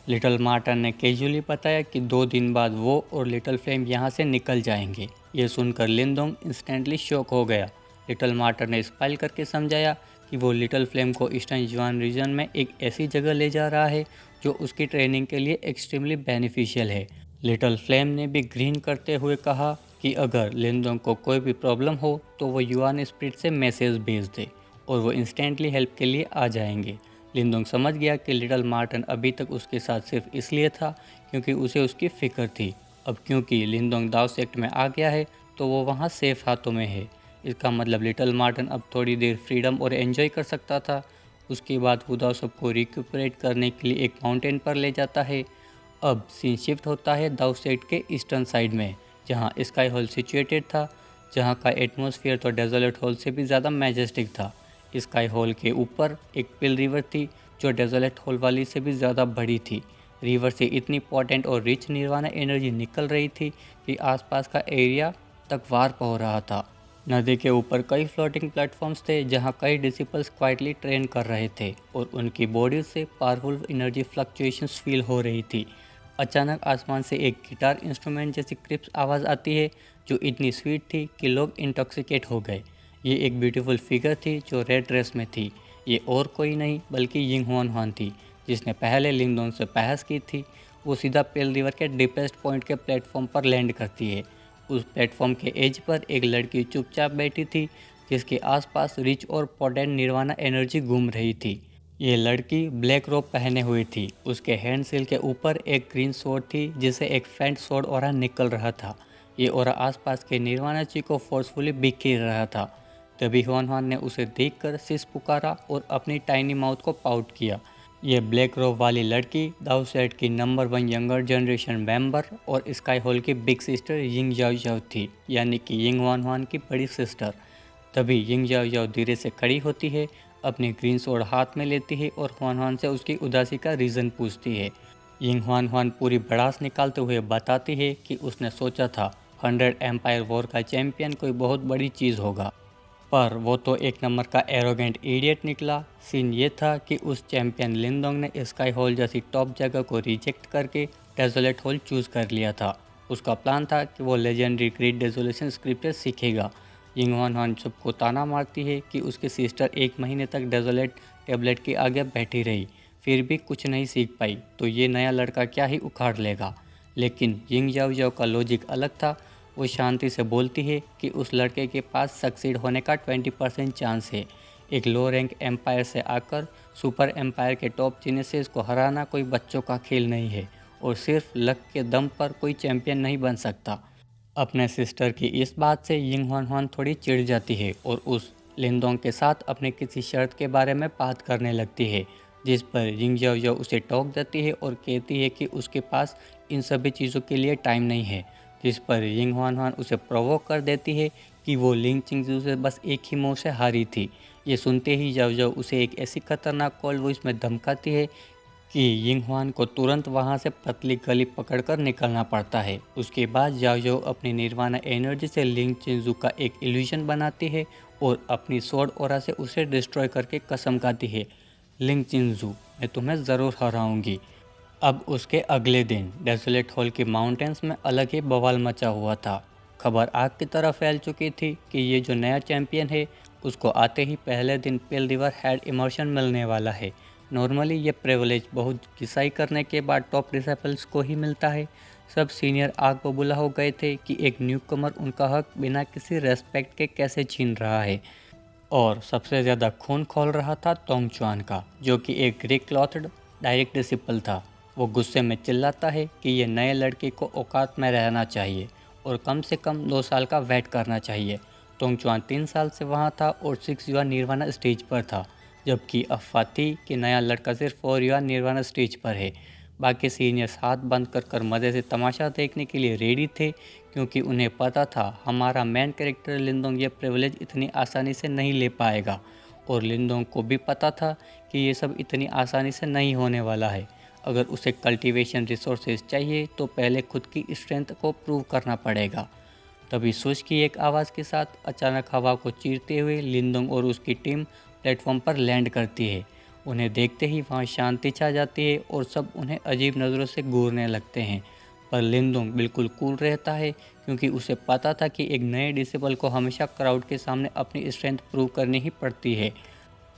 लिटिल मार्टन ने कैजुअली बताया कि 2 दिन बाद वो और लिटिल फ्लेम यहाँ से निकल जाएंगे। ये सुनकर लिंदोंग इंस्टेंटली शॉक हो गया। लिटिल मार्टन ने स्माइल करके समझाया कि वो लिटिल फ्लेम को ईस्टर्न युआन रीजन में एक ऐसी जगह ले जा रहा है जो उसकी ट्रेनिंग के लिए एक्सट्रीमली बेनिफिशियल है। लिटिल फ्लेम ने भी ग्रीन करते हुए कहा कि अगर लिंदोंग को कोई भी प्रॉब्लम हो तो वो युआन स्पिरिट से मैसेज भेज दे और वो इंस्टेंटली हेल्प के लिए आ जाएंगे। लिंदोंग समझ गया कि लिटिल मार्टन अभी तक उसके साथ सिर्फ इसलिए था क्योंकि उसे उसकी फ़िक्र थी। अब क्योंकि लिंदोंग दाव सेक्ट में आ गया है तो वो वहाँ सेफ हाथों में है। इसका मतलब लिटिल मार्टन अब थोड़ी देर फ्रीडम और एंजॉय कर सकता था। उसके बाद वुदाओ सबको रिक्यूपरेट करने के लिए एक माउंटेन पर ले जाता है। अब सीन शिफ्ट होता है दाव सेक्ट के ईस्टर्न साइड में, जहाँ स्काई हॉल सिचुएटेड था, जहाँ का एटमॉस्फेयर तो डेजोलेट हॉल से भी ज़्यादा मैजेस्टिक था। स्काई हॉल के ऊपर एक पिल रिवर थी जो डेजोलेट हॉल वाली से भी ज़्यादा बड़ी थी। रिवर से इतनी पोटेंट और रिच निर्वाणा एनर्जी निकल रही थी कि आसपास का एरिया तक वार्प हो रहा था। नदी के ऊपर कई फ्लोटिंग प्लेटफॉर्म्स थे जहाँ कई डिसिपल्स क्वाइटली ट्रेन कर रहे थे और उनकी बॉडीज से पावरफुल एनर्जी फ्लक्चुएशंस फील हो रही थी। अचानक आसमान से एक गिटार इंस्ट्रूमेंट जैसी क्रिप्स आवाज़ आती है जो इतनी स्वीट थी कि लोग इंटॉक्सिकेट हो गए। ये एक ब्यूटीफुल फिगर थी जो रेड ड्रेस में थी। ये और कोई नहीं बल्कि यिंग हुआन हुआन थी, जिसने पहले लिंगडोंग से बहस की थी। वो सीधा पेल रिवर के डीपेस्ट पॉइंट के प्लेटफॉर्म पर लैंड करती है। उस प्लेटफॉर्म के एज पर एक लड़की चुपचाप बैठी थी, जिसके आसपास रिच और पोटेंट निर्वाणा एनर्जी घूम रही थी। ये लड़की ब्लैक रोब पहने हुई थी। उसके हैंड सील के ऊपर एक ग्रीन स्वॉर्ड थी जिसे एक फेंट स्वॉर्ड ऑरा निकल रहा था। ये ऑरा आसपास के निर्वाणा ची को फोर्सफुली बिखेर रहा था। तभी हुआन हुआन ने उसे देखकर सिस पुकारा और अपनी टाइनी माउथ को पाउट किया। ये ब्लैक रोब वाली लड़की दाउ सेट की नंबर 1 यंगर जनरेशन मेंबर और स्काई हॉल की बिग सिस्टर यिंग जाओ जाओ थी, यानी कि यिंग हुआन हुआन की बड़ी सिस्टर। तभी यिंग जाओ जाओ धीरे से खड़ी होती है, अपनी ग्रीन स्वॉर्ड हाथ में लेती है और हुआन हुआन से उसकी उदासी का रीज़न पूछती है। यिंग हुआन हुआन पूरी भड़ास निकालते हुए बताती है कि उसने सोचा था 100 एम्पायर वॉर का चैंपियन कोई बहुत बड़ी चीज़ होगा, पर वो तो एक नंबर का एरोगेंट इडियट निकला। सीन ये था कि उस चैंपियन लिंदोंग ने स्काई हॉल जैसी टॉप जगह को रिजेक्ट करके डेजोलेट हॉल चूज़ कर लिया था। उसका प्लान था कि वो लेजेंडरी ग्रेट डेजोलेशन स्क्रिप्चर सीखेगा। यिंग हुआन हुआन सबको ताना मारती है कि उसकी सिस्टर 1 महीने तक डेजोलेट टेबलेट के आगे बैठी रही, फिर भी कुछ नहीं सीख पाई तो ये नया लड़का क्या ही उखाड़ लेगा। लेकिन यिंग याओ याओ का लॉजिक अलग था। वो शांति से बोलती है कि उस लड़के के पास सक्सीड होने का 20% चांस है। एक लो रैंक एम्पायर से आकर सुपर एम्पायर के टॉप जीनियसेस को हराना कोई बच्चों का खेल नहीं है और सिर्फ लक के दम पर कोई चैंपियन नहीं बन सकता। अपने सिस्टर की इस बात से यिंग हुआन हुआन थोड़ी चिढ़ जाती है और उस लिंदोंग के साथ अपने किसी शर्त के बारे में बात करने लगती है, जिस पर यिंग याओ याओ उसे टोक देती है और कहती है कि उसके पास इन सभी चीज़ों के लिए टाइम नहीं है। जिस पर यिंग हुआन हुआन उसे प्रोवोक कर देती है कि वो लिंग चिंगजू से बस एक ही मूव से हारी थी। ये सुनते ही याओ याओ उसे एक ऐसी खतरनाक कॉल वॉइस में धमकाती है कि यिंग हुआन को तुरंत वहां से पतली गली पकड़कर निकलना पड़ता है। उसके बाद याओ याओ अपनी निर्वाणा एनर्जी से लिंग चिंजू का एक इल्यूजन बनाती है और अपनी स्वॉर्ड ऑरा से उसे डिस्ट्रॉय करके कसम खाती है, लिंग चिंजू मैं तुम्हें ज़रूर हराऊंगी। अब उसके अगले दिन डेसोलेट हॉल के माउंटेन्स में अलग ही बवाल मचा हुआ था। खबर आग की तरह फैल चुकी थी कि ये जो नया चैंपियन है उसको आते ही पहले दिन पेल रिवर हेड इमर्शन मिलने वाला है। नॉर्मली ये प्रिविलेज बहुत घिसाई करने के बाद टॉप डिसेबल्स को ही मिलता है। सब सीनियर आग बबूला हो गए थे कि एक न्यू कमर उनका हक बिना किसी रेस्पेक्ट के कैसे छीन रहा है। और सबसे ज़्यादा खून खोल रहा था तोंग चुआन का, जो कि एक ग्रे क्लॉथड डायरेक्ट डिसिपल था। वो गुस्से में चिल्लाता है कि ये नए लड़के को औकात में रहना चाहिए और कम से कम 2 साल का वेट करना चाहिए। तोंग चुआन 3 साल से वहाँ था और 6 युवा निर्वाणा स्टेज पर था, जबकि अफवाह थी कि नया लड़का सिर्फ 4 युवा निर्वाणा स्टेज पर है। बाकी सीनियर्स हाथ बंद कर मज़े से तमाशा देखने के लिए रेडी थे, क्योंकि उन्हें पता था हमारा मेन कैरेक्टर लिंदोंग ये प्रिविलेज इतनी आसानी से नहीं ले पाएगा। और लिंदोंग को भी पता था कि ये सब इतनी आसानी से नहीं होने वाला है। अगर उसे कल्टीवेशन रिसोर्सेज चाहिए तो पहले खुद की स्ट्रेंथ को प्रूव करना पड़ेगा। तभी स्विच की एक आवाज़ के साथ अचानक हवा को चीरते हुए लिंदोंग और उसकी टीम प्लेटफॉर्म पर लैंड करती है। उन्हें देखते ही वहाँ शांति छा जाती है और सब उन्हें अजीब नज़रों से घूरने लगते हैं। पर लिंदोंग बिल्कुल कूल रहता है, क्योंकि उसे पता था कि एक नए डिसेबल को हमेशा क्राउड के सामने अपनी स्ट्रेंथ प्रूव करनी ही पड़ती है।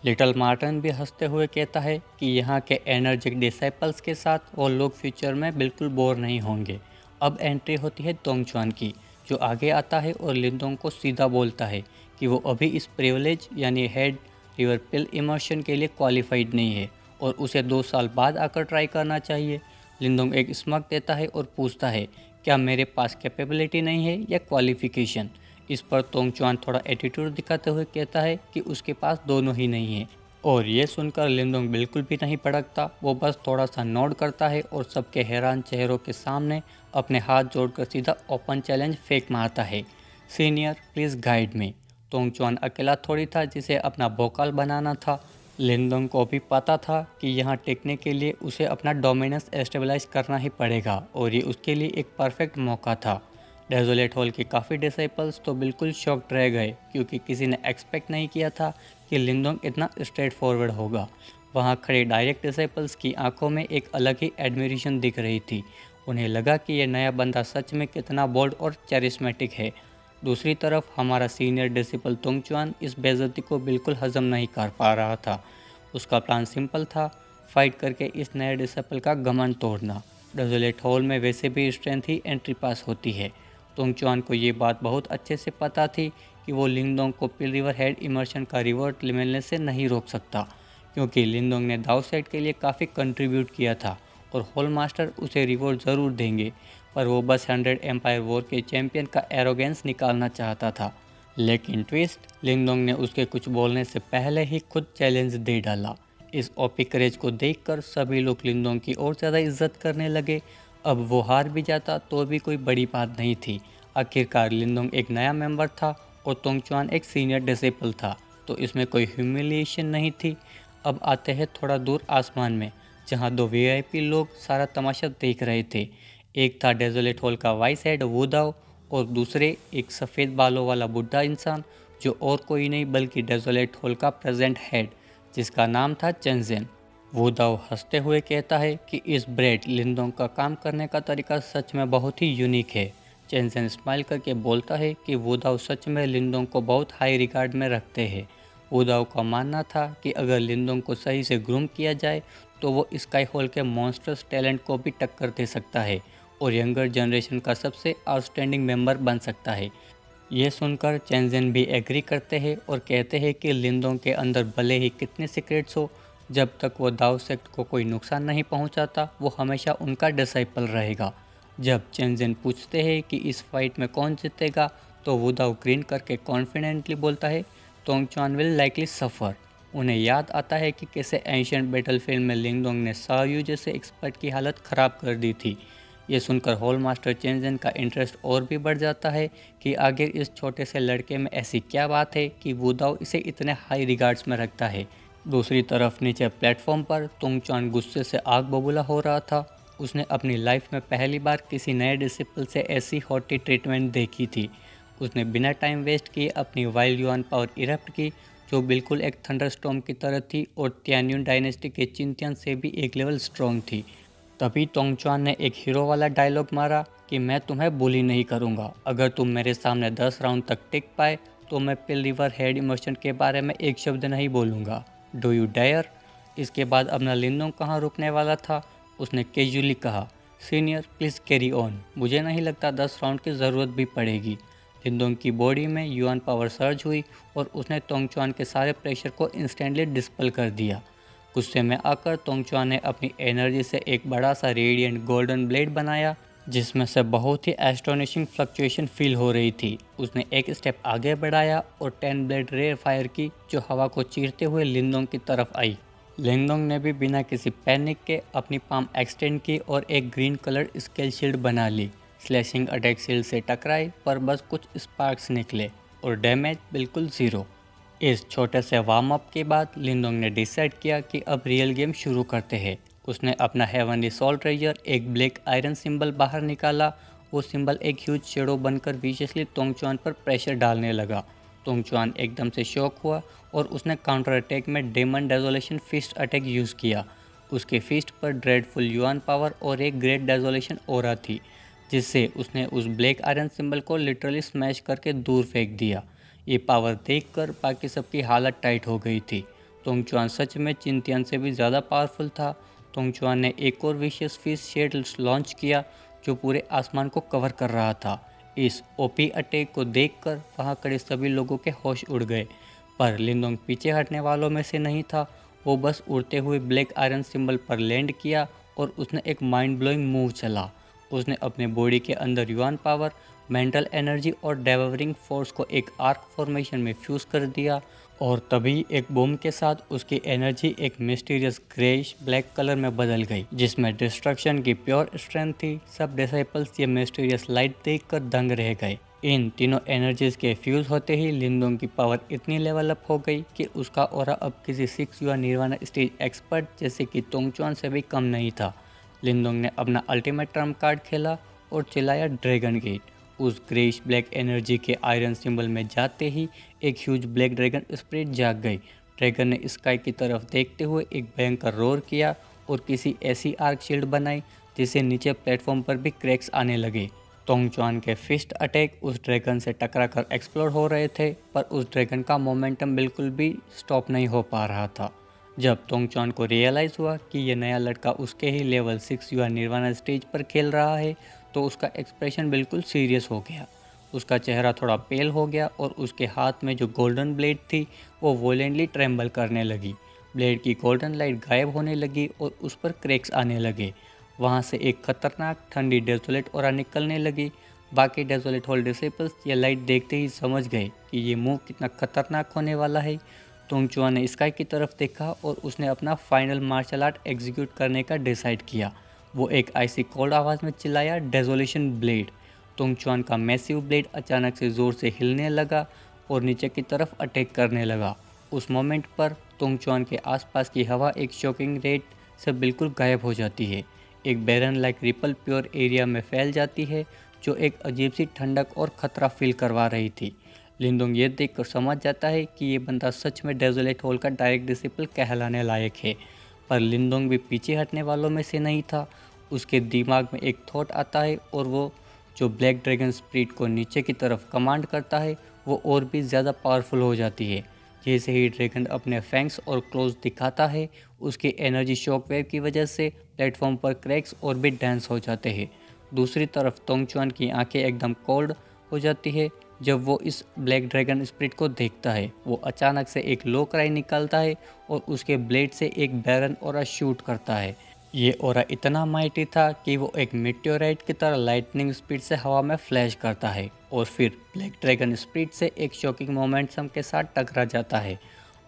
लिटिल मार्टिन भी हंसते हुए कहता है कि यहाँ के एनर्जिक डिसाइपल्स के साथ वो लोग फ्यूचर में बिल्कुल बोर नहीं होंगे। अब एंट्री होती है तोंग चुआन की, जो आगे आता है और लिंदोंग को सीधा बोलता है कि वो अभी इस प्रिविलेज यानी हेड रिवर पिल इमर्शन के लिए क्वालिफाइड नहीं है और उसे 2 साल बाद आकर ट्राई करना चाहिए। लिंदोंग एक स्मक देता है और पूछता है, क्या मेरे पास कैपेबिलिटी नहीं है या क्वालिफिकेशन। इस पर तोंग चुआन थोड़ा एटीट्यूड दिखाते हुए कहता है कि उसके पास दोनों ही नहीं है। और ये सुनकर लिंदोंग बिल्कुल भी नहीं भड़कता, वो बस थोड़ा सा नोड करता है और सबके हैरान चेहरों के सामने अपने हाथ जोड़कर सीधा ओपन चैलेंज फेंक मारता है, सीनियर प्लीज़ गाइड मी। तोंग चुआन अकेला थोड़ी था जिसे अपना वोकल बनाना था। लिंदोंग को भी पता था कि यहाँ टिकने के लिए उसे अपना डोमिनेंस एस्टेबलाइज करना ही पड़ेगा और ये उसके लिए एक परफेक्ट मौका था। डेजोलेट हॉल के काफ़ी डिसाइपल्स तो बिल्कुल शॉक्ड रह गए, क्योंकि किसी ने एक्सपेक्ट नहीं किया था कि लिंदोंग इतना स्ट्रेट फॉरवर्ड होगा। वहाँ खड़े डायरेक्ट डिसाइपल्स की आंखों में एक अलग ही एडमिरेशन दिख रही थी। उन्हें लगा कि यह नया बंदा सच में कितना बोल्ड और चैरिस्मेटिक है। दूसरी तरफ हमारा सीनियर डिसिपल तोंग चुआन इस बेइज्जती को बिल्कुल हजम नहीं कर पा रहा था। उसका प्लान सिंपल था, फाइट करके इस नए डिसिपल का घमंड तोड़ना। डेजोलेट हॉल में वैसे भी स्ट्रेंथ ही एंट्री पास होती है। तोंग चुआन को ये बात बहुत अच्छे से पता थी कि वो लिंगडोंग को पिल रिवर हेड इमर्शन का रिवॉर्ड मिलने से नहीं रोक सकता, क्योंकि लिंगडोंग ने दाव सेट के लिए काफ़ी कंट्रीब्यूट किया था और हॉल मास्टर उसे रिवॉर्ड ज़रूर देंगे। पर वो बस 100 एम्पायर वॉर के चैंपियन का एरोगेंस निकालना चाहता था। लेकिन ट्विस्ट, लिंगडोंग ने उसके कुछ बोलने से पहले ही खुद चैलेंज दे डाला। इस ओपी करेज को देखकर सभी लोग लिंगडोंग की और ज़्यादा इज्जत करने लगे। अब वो हार भी जाता तो भी कोई बड़ी बात नहीं थी। आखिरकार लिंदोंग एक नया मेंबर था और तोंग चुआन एक सीनियर डिसेबल था, तो इसमें कोई ह्यूमिलिएशन नहीं थी। अब आते हैं थोड़ा दूर आसमान में, जहां 2 वीआईपी लोग सारा तमाशा देख रहे थे। एक था डेजोलेट हॉल का वाइस हेड वू दाओ और दूसरे एक सफ़ेद बालों वाला बुढ़ा इंसान, जो और कोई नहीं बल्कि डेजोलेट हॉल का प्रेजेंट हेड, जिसका नाम था चेंजेन। वो दाव हंसते हुए कहता है कि इस ब्रेड लिंदोंग का काम करने का तरीका सच में बहुत ही यूनिक है। चेंसेन स्माइल करके बोलता है कि वो दाव सच में लिंदोंग को बहुत हाई रिगार्ड में रखते हैं। वो दाव का मानना था कि अगर लिंदोंग को सही से ग्रूम किया जाए तो वो स्काई हॉल के मॉन्स्टर्स टैलेंट को भी टक्कर दे सकता है और यंगर जनरेशन का सबसे आउटस्टैंडिंग मेंबर बन सकता है। ये सुनकर चेंजन भी एग्री करते हैं और कहते हैं कि लिंदोंग के अंदर भले ही कितने सीक्रेट्स हो, जब तक वो दाओ सेक्ट को कोई नुकसान नहीं पहुंचाता, वो हमेशा उनका डिसाइपल रहेगा। जब चेंजन पूछते हैं कि इस फाइट में कौन जीतेगा, तो वो दाओ ग्रीन करके कॉन्फिडेंटली बोलता है, तोंगचुआन विल लाइकली सफ़र। उन्हें याद आता है कि कैसे एंशियंट बैटलफील्ड में लिंगडोंग ने सायू जैसे एक्सपर्ट की हालत ख़राब कर दी थी। ये सुनकर होल मास्टर चेंजन का इंटरेस्ट और भी बढ़ जाता है कि आखिर इस छोटे से लड़के में ऐसी क्या बात है कि वुदाओ इसे इतने हाई रिगार्ड्स में रखता है। दूसरी तरफ नीचे प्लेटफॉर्म पर तोंगचुआन गुस्से से आग बबूला हो रहा था। उसने अपनी लाइफ में पहली बार किसी नए डिसिपल से ऐसी हॉटी ट्रीटमेंट देखी थी। उसने बिना टाइम वेस्ट किए अपनी वाइल्ड युआन पावर इरप्ट की, जो बिल्कुल एक थंडरस्टॉर्म की तरह थी और तियान्युन डायनेस्टी के चिंतियन से भी एक लेवल स्ट्रॉन्ग थी। तभी तोंगचुआन ने एक हीरो वाला डायलॉग मारा कि मैं तुम्हें बुली नहीं करूँगा, अगर तुम मेरे सामने 10 राउंड तक टिक पाए तो मैं पिल रिवर हेड इमोशन के बारे में एक शब्द नहीं बोलूँगा। Do you dare? इसके बाद अपना लिंदोंग कहाँ रुकने वाला था, उसने कैजुअली कहा, सीनियर प्लीज़ कैरी ऑन, मुझे नहीं लगता 10 राउंड की ज़रूरत भी पड़ेगी। लिंदोंग की बॉडी में युआन पावर सर्ज हुई और उसने तोंगचुआन के सारे प्रेशर को इंस्टेंटली डिस्पेल कर दिया। गुस्से में आकर तोंगचुआन ने अपनी एनर्जी से एक बड़ा सा रेडिएंट गोल्डन ब्लेड बनाया, जिसमें से बहुत ही एस्टोनिशिंग फ्लक्चुएशन फील हो रही थी। उसने एक स्टेप आगे बढ़ाया और 10 ब्लेड रे फायर की, जो हवा को चीरते हुए लिंदोंग की तरफ आई। लिंदोंग ने भी बिना किसी पैनिक के अपनी पाम एक्सटेंड की और एक ग्रीन कलर स्केल शील्ड बना ली। स्लैशिंग अटैक शील्ड से टकराई, पर बस कुछ स्पार्क्स निकले और डैमेज बिल्कुल ज़ीरो। इस छोटे से वार्म अप के बाद लिंदोंग ने डिसाइड किया कि अब रियल गेम शुरू करते हैं। उसने अपना हेवनली सोल ट्रेजर, एक ब्लैक आयरन सिंबल बाहर निकाला। वो सिंबल एक ह्यूज शेडो बनकर विशेषली तोंगचुआन पर प्रेशर डालने लगा। तोंगचुआन एकदम से शॉक हुआ और उसने काउंटर अटैक में डेमन डेजोलेशन फिस्ट अटैक यूज़ किया। उसके फिस्ट पर ड्रेडफुल युआन पावर और एक ग्रेट डेजोलेशन ओरा थी, जिससे उसने उस ब्लैक आयरन सिंबल को लिटरली स्मैश करके दूर फेंक दिया। ये पावर देखकर बाकी सबकी हालत टाइट हो गई थी। तोंगचुआन सच में चिंतियन से भी ज़्यादा पावरफुल था। तोंगचुआन ने एक और विशियस फिश शेड लॉन्च किया, जो पूरे आसमान को कवर कर रहा था। इस ओपी अटैक को देखकर वहाँ खड़े सभी लोगों के होश उड़ गए, पर लिंदोंग पीछे हटने वालों में से नहीं था। वो बस उड़ते हुए ब्लैक आयरन सिंबल पर लैंड किया और उसने एक माइंड ब्लोइंग मूव चला। उसने अपने बॉडी के अंदर युआन पावर, मेंटल एनर्जी और डेवरिंग फोर्स को एक आर्क फॉर्मेशन में फ्यूज़ कर दिया, और तभी एक बूम के साथ उसकी एनर्जी एक मिस्टीरियस ग्रेइश ब्लैक कलर में बदल गई, जिसमें डिस्ट्रक्शन की प्योर स्ट्रेंथ थी। सब डिसाइपल्स ये मिस्टीरियस लाइट देखकर दंग रह गए। इन तीनों एनर्जीज के फ्यूज़ होते ही लिंदोंग की पावर इतनी लेवल अप हो गई कि उसका ऑरा अब किसी 6 युआ निर्वाणा स्टेज एक्सपर्ट जैसे कि तोंगचुआन से भी कम नहीं था। लिंदोंग ने अपना अल्टीमेट ट्रम्प कार्ड खेला और चिल्लाया ड्रैगन गेट। उस ग्रेइश ब्लैक एनर्जी के आयरन सिंबल में जाते ही एक ह्यूज ब्लैक ड्रैगन स्पिरिट जाग गई। ड्रैगन ने स्काई की तरफ देखते हुए एक भयंकर रोर किया और किसी ऐसी आर्क शील्ड बनाई जिससे नीचे प्लेटफॉर्म पर भी क्रैक्स आने लगे। तोंगचुआन के फिस्ट अटैक उस ड्रैगन से टकराकर एक्सप्लोड हो रहे थे, पर उस ड्रैगन का मोमेंटम बिल्कुल भी स्टॉप नहीं हो पा रहा था। जब तोंगचुआन को रियलाइज़ हुआ कि ये नया लड़का उसके ही लेवल 6 युआ निर्वाणा स्टेज पर खेल रहा है, तो उसका एक्सप्रेशन बिल्कुल सीरियस हो गया। उसका चेहरा थोड़ा पेल हो गया और उसके हाथ में जो गोल्डन ब्लेड थी वो वोलेंटली ट्रेम्बल करने लगी। ब्लेड की गोल्डन लाइट गायब होने लगी और उस पर क्रैक्स आने लगे। वहाँ से एक खतरनाक ठंडी डेजोलेट ऑरा निकलने लगी। बाकी डेजोलेट होल डिसिपल्स ये लाइट देखते ही समझ गए कि ये मूव कितना खतरनाक होने वाला है। तोंगचुआ ने स्काई की तरफ देखा और उसने अपना फाइनल मार्शल आर्ट एग्जीक्यूट करने का डिसाइड किया। वो एक आइसी कोल्ड आवाज़ में चिल्लाया, डेजोलेशन ब्लेड। तोंगचुआन का मैसिव ब्लेड अचानक से ज़ोर से हिलने लगा और नीचे की तरफ अटैक करने लगा। उस मोमेंट पर तोंगचुआन के आसपास की हवा एक शॉकिंग रेट से बिल्कुल गायब हो जाती है। एक बैरन लाइक रिपल प्योर एरिया में फैल जाती है, जो एक अजीब सी ठंडक और ख़तरा फील करवा रही थी। लिंदोंग ये देखकर समझ जाता है कि ये बंदा सच में डेजोलेट होल का डायरेक्ट डिसिपल कहलाने लायक है, पर लिंदोंग भी पीछे हटने वालों में से नहीं था। उसके दिमाग में एक थॉट आता है और वो जो ब्लैक ड्रैगन स्पिरिट को नीचे की तरफ कमांड करता है वो और भी ज़्यादा पावरफुल हो जाती है। जैसे ही ड्रैगन अपने फैंग्स और क्लोज दिखाता है, उसकी एनर्जी शॉक वेव की वजह से प्लेटफॉर्म पर क्रैक्स और भी डांस हो जाते हैं। दूसरी तरफ तोंगचुआन की आंखें एकदम कोल्ड हो जाती है जब वो इस ब्लैक ड्रैगन स्पिरिट को देखता है। वो अचानक से एक लो क्राई निकालता है और उसके ब्लेड से एक बैरन ऑरा शूट करता है। ये ऑरा इतना माइटी था कि वो एक मेटेओराइट की तरह लाइटनिंग स्पीड से हवा में फ्लैश करता है और फिर ब्लैक ड्रैगन स्पीड से एक शॉकिंग मोमेंटम के साथ टकरा जाता है।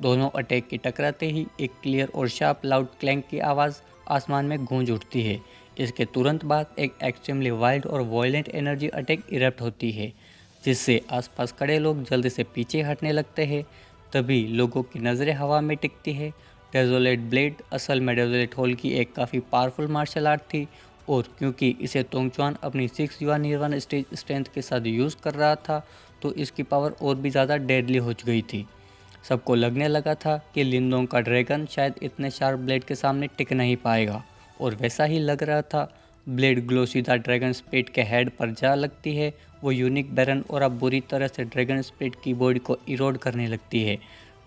दोनों अटैक की टकराते ही एक क्लियर और शार्प लाउड क्लैंक की आवाज़ आसमान में गूंज उठती है। इसके तुरंत बाद एक एक्सट्रीमली वाइल्ड और वॉयलेंट एनर्जी अटैक इरप्ट होती है, जिससे आसपास खड़े लोग जल्दी से पीछे हटने लगते हैं। तभी लोगों की नज़रें हवा में टिकती है। डेजोलेट ब्लेड असल में डेजोलेट होल की एक काफ़ी पावरफुल मार्शल आर्ट थी, और क्योंकि इसे तोंगचुआन अपनी 6 युवा निर्वाण स्टेज स्ट्रेंथ के साथ यूज़ कर रहा था, तो इसकी पावर और भी ज़्यादा डेडली हो गई थी। सबको लगने लगा था कि लिंदोंग का ड्रैगन शायद इतने शार्प ब्लेड के सामने टिक नहीं पाएगा, और वैसा ही लग रहा था। ब्लेड ग्लो सीधा ड्रैगन स्पिरिट के हेड पर जा लगती है। वो यूनिक बैरन और अब बुरी तरह से ड्रैगन स्पिरिट की बॉडी को इरोड करने लगती है।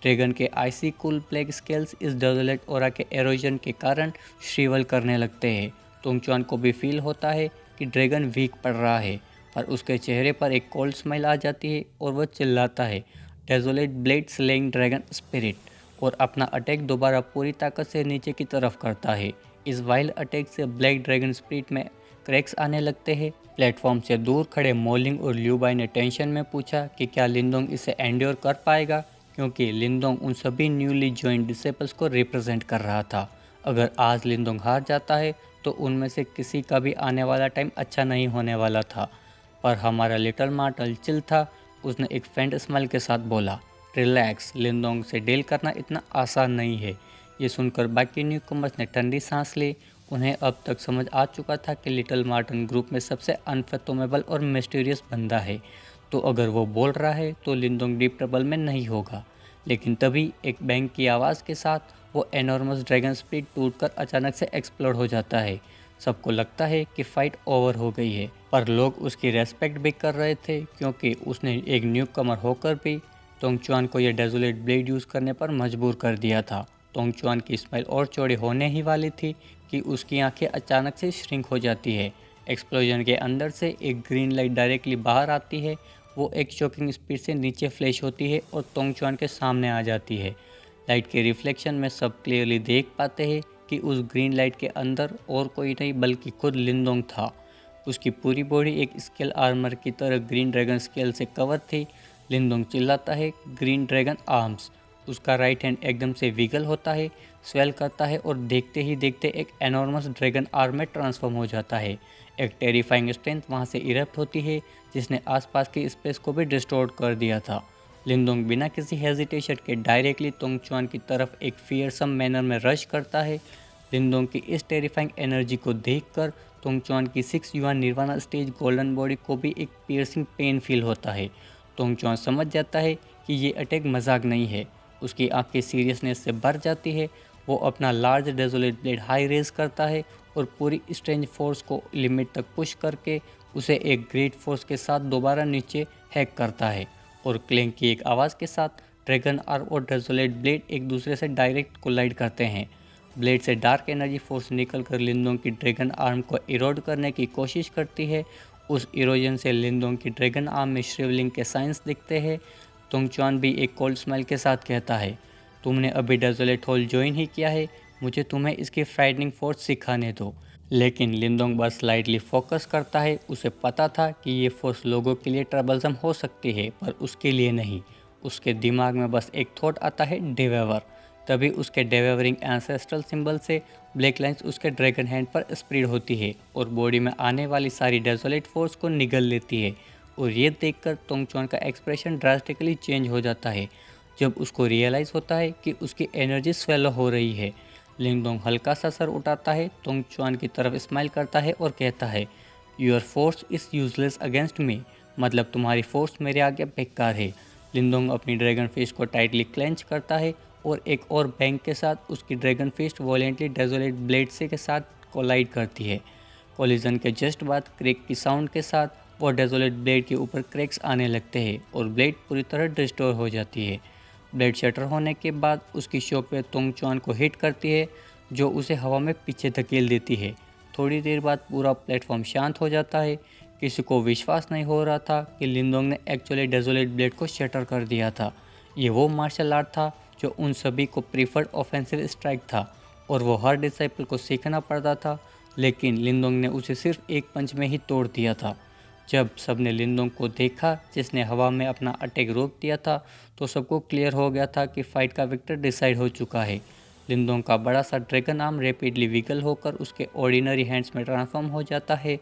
ड्रैगन के आइसी कूल प्लेग स्केल्स इस डेजोलेट ओरा के एरोजन के कारण श्रीवल करने लगते हैं। तोंगचुआन को भी फील होता है कि ड्रैगन वीक पड़ रहा है, पर उसके चेहरे पर एक कोल्ड स्माइल आ जाती है और वह चिल्लाता है, desolate blade slaying dragon spirit, और अपना अटैक दोबारा पूरी ताकत से नीचे की तरफ करता है। इस वाइल्ड अटैक से ब्लैक ड्रैगन स्पिरिट में क्रैक्स आने लगते हैं। प्लेटफॉर्म से दूर खड़े मोलिंग और ल्यूबाई ने टेंशन में पूछा कि क्या लिंदोंग इसे एंड्योर कर पाएगा, क्योंकि लिंदोंग उन सभी न्यूली ज्वाइन डिसेबल्स को रिप्रेजेंट कर रहा था। अगर आज लिंदोंग हार जाता है तो उनमें से किसी का भी आने वाला टाइम अच्छा नहीं होने वाला था। पर हमारा लिटिल मार्टल चिल था। उसने एक फेंट स्माइल के साथ बोला, रिलैक्स, लिंदोंग से डील करना इतना आसान नहीं है। ये सुनकर बाकी न्यू कमर्स ने ठंडी सांस ली। उन्हें अब तक समझ आ चुका था कि लिटिल मार्टन ग्रुप में सबसे अनफेथोमेबल और मिस्टीरियस बंदा है, तो अगर वो बोल रहा है तो लिंदोंग डीप ट्रबल में नहीं होगा। लेकिन तभी एक बैंग की आवाज़ के साथ वो एनॉर्मस ड्रैगन स्पीड टूटकर अचानक से एक्सप्लोड हो जाता है। सबको लगता है कि फ़ाइट ओवर हो गई है, पर लोग उसकी रेस्पेक्ट भी कर रहे थे, क्योंकि उसने एक न्यू कमर होकर भी तोंगचुआन को यह डेजोलेट ब्लेड यूज़ करने पर मजबूर कर दिया था। तोंगचुआन की स्माइल और चौड़ी होने ही वाली थी कि उसकी आंखें अचानक से श्रिंक हो जाती है। एक्सप्लोजन के अंदर से एक ग्रीन लाइट डायरेक्टली बाहर आती है। वो एक शॉकिंग स्पीड से नीचे फ्लैश होती है और तोंगचुआन के सामने आ जाती है। लाइट के रिफ्लेक्शन में सब क्लियरली देख पाते हैं कि उस ग्रीन लाइट के अंदर और कोई नहीं बल्कि खुद लिंदोंग था। उसकी पूरी बॉडी एक स्केल आर्मर की तरह ग्रीन ड्रैगन स्केल से कवर थी। लिंदोंग चिल्लाता है, ग्रीन ड्रैगन आर्म्स। उसका राइट हैंड एकदम से विगल होता है, स्वेल करता है और देखते ही देखते एक एनॉर्मस ड्रैगन आर्म में ट्रांसफॉर्म हो जाता है। एक टेरिफाइंग स्ट्रेंथ वहाँ से इरप्ट होती है, जिसने आसपास की स्पेस को भी डिस्टॉर्ट कर दिया था। लिंदोंग बिना किसी हेजिटेशन के डायरेक्टली तोंगचुआन की तरफ एक फियरसम मैनर में रश करता है। लिंदोंग की इस टेरिफाइंग एनर्जी को देखकर तोंगचुआन की 6 युवा निर्वाणा स्टेज गोल्डन बॉडी को भी एक पियर्सिंग पेन फील होता है। तोंगचुआन समझ जाता है कि ये अटैक मजाक नहीं है। उसकी आंखें सीरियसनेस से भर जाती है। वो अपना large desolate blade high raise करता है और पूरी स्ट्रेंज फोर्स को लिमिट तक पुश करके उसे एक ग्रेट फोर्स के साथ दोबारा नीचे हैक करता है, और क्लैंक की एक आवाज़ के साथ ड्रैगन आर्म और डेजोलेट ब्लेड एक दूसरे से डायरेक्ट कोलाइड करते हैं। ब्लेड से डार्क एनर्जी फोर्स निकल कर लिंदोंग की ड्रैगन आर्म को इरोड करने की कोशिश करती है। उस इरोजन से लिंदोंग की ड्रैगन आर्म में श्रिवलिंग के साइंस दिखते हैं। तोंगचुआन भी एक कोल्ड स्माइल के साथ कहता है, तुमने अभी डेजोलेट होल ज्वाइन ही किया है, मुझे तुम्हें इसकी फ्राइटनिंग फोर्स सिखाने दो। लेकिन लिंदोंग बस स्लाइटली फोकस करता है। उसे पता था कि ये फोर्स लोगों के लिए ट्रबलसम हो सकती है, पर उसके लिए नहीं। उसके दिमाग में बस एक थॉट आता है, डिवेवर। तभी उसके डेवेवरिंग एंसेस्ट्रल सिंबल से ब्लैक लाइन्स उसके ड्रैगन हैंड पर स्प्रेड होती है और बॉडी में आने वाली सारी डेजोलेट फोर्स को निगल लेती है। और ये देखकर तोंगचुआन का एक्सप्रेशन ड्रास्टिकली चेंज हो जाता है जब उसको रियलाइज़ होता है कि उसकी एनर्जी स्वेलो हो रही है। लिंगडोंग हल्का सा सर उठाता है, तोंगचुआन की तरफ स्माइल करता है और कहता है, your force is useless against me, मतलब तुम्हारी फोर्स मेरे आगे बेकार है। लिंदोंग अपनी ड्रैगन फिस्ट को टाइटली क्लेंच करता है और एक और बैंग के साथ उसकी dragon fist violently desolate blade से के साथ कोलाइड करती है। कोलिजन के जस्ट बाद क्रैक की साउंड के साथ वो डेजोलेट ब्लेड के ऊपर क्रैक्स आने लगते हैं और ब्लेड पूरी तरह डिस्ट्रॉय हो जाती है। ब्लेड शटर होने के बाद उसकी शॉक वेव तोंगचुआन को हिट करती है, जो उसे हवा में पीछे धकेल देती है। थोड़ी देर बाद पूरा प्लेटफॉर्म शांत हो जाता है। किसी को विश्वास नहीं हो रहा था कि लिंदोंग ने एक्चुअली डेजोलेट ब्लेड को शटर कर दिया था। ये वो मार्शल आर्ट था जो उन सभी को प्रीफर्ड ऑफेंसिव स्ट्राइक था और वो हर डिसाइपल को सीखना पड़ता था, लेकिन लिंदोंग ने उसे सिर्फ एक पंच में ही तोड़ दिया था। जब सबने लिंदोंग को देखा जिसने हवा में अपना अटैक रोक दिया था, तो सबको क्लियर हो गया था कि फाइट का विक्टर डिसाइड हो चुका है। लिंदोंग का बड़ा सा ड्रैगन आर्म रैपिडली विगल होकर उसके ऑर्डिनरी हैंड्स में ट्रांसफॉर्म हो जाता है।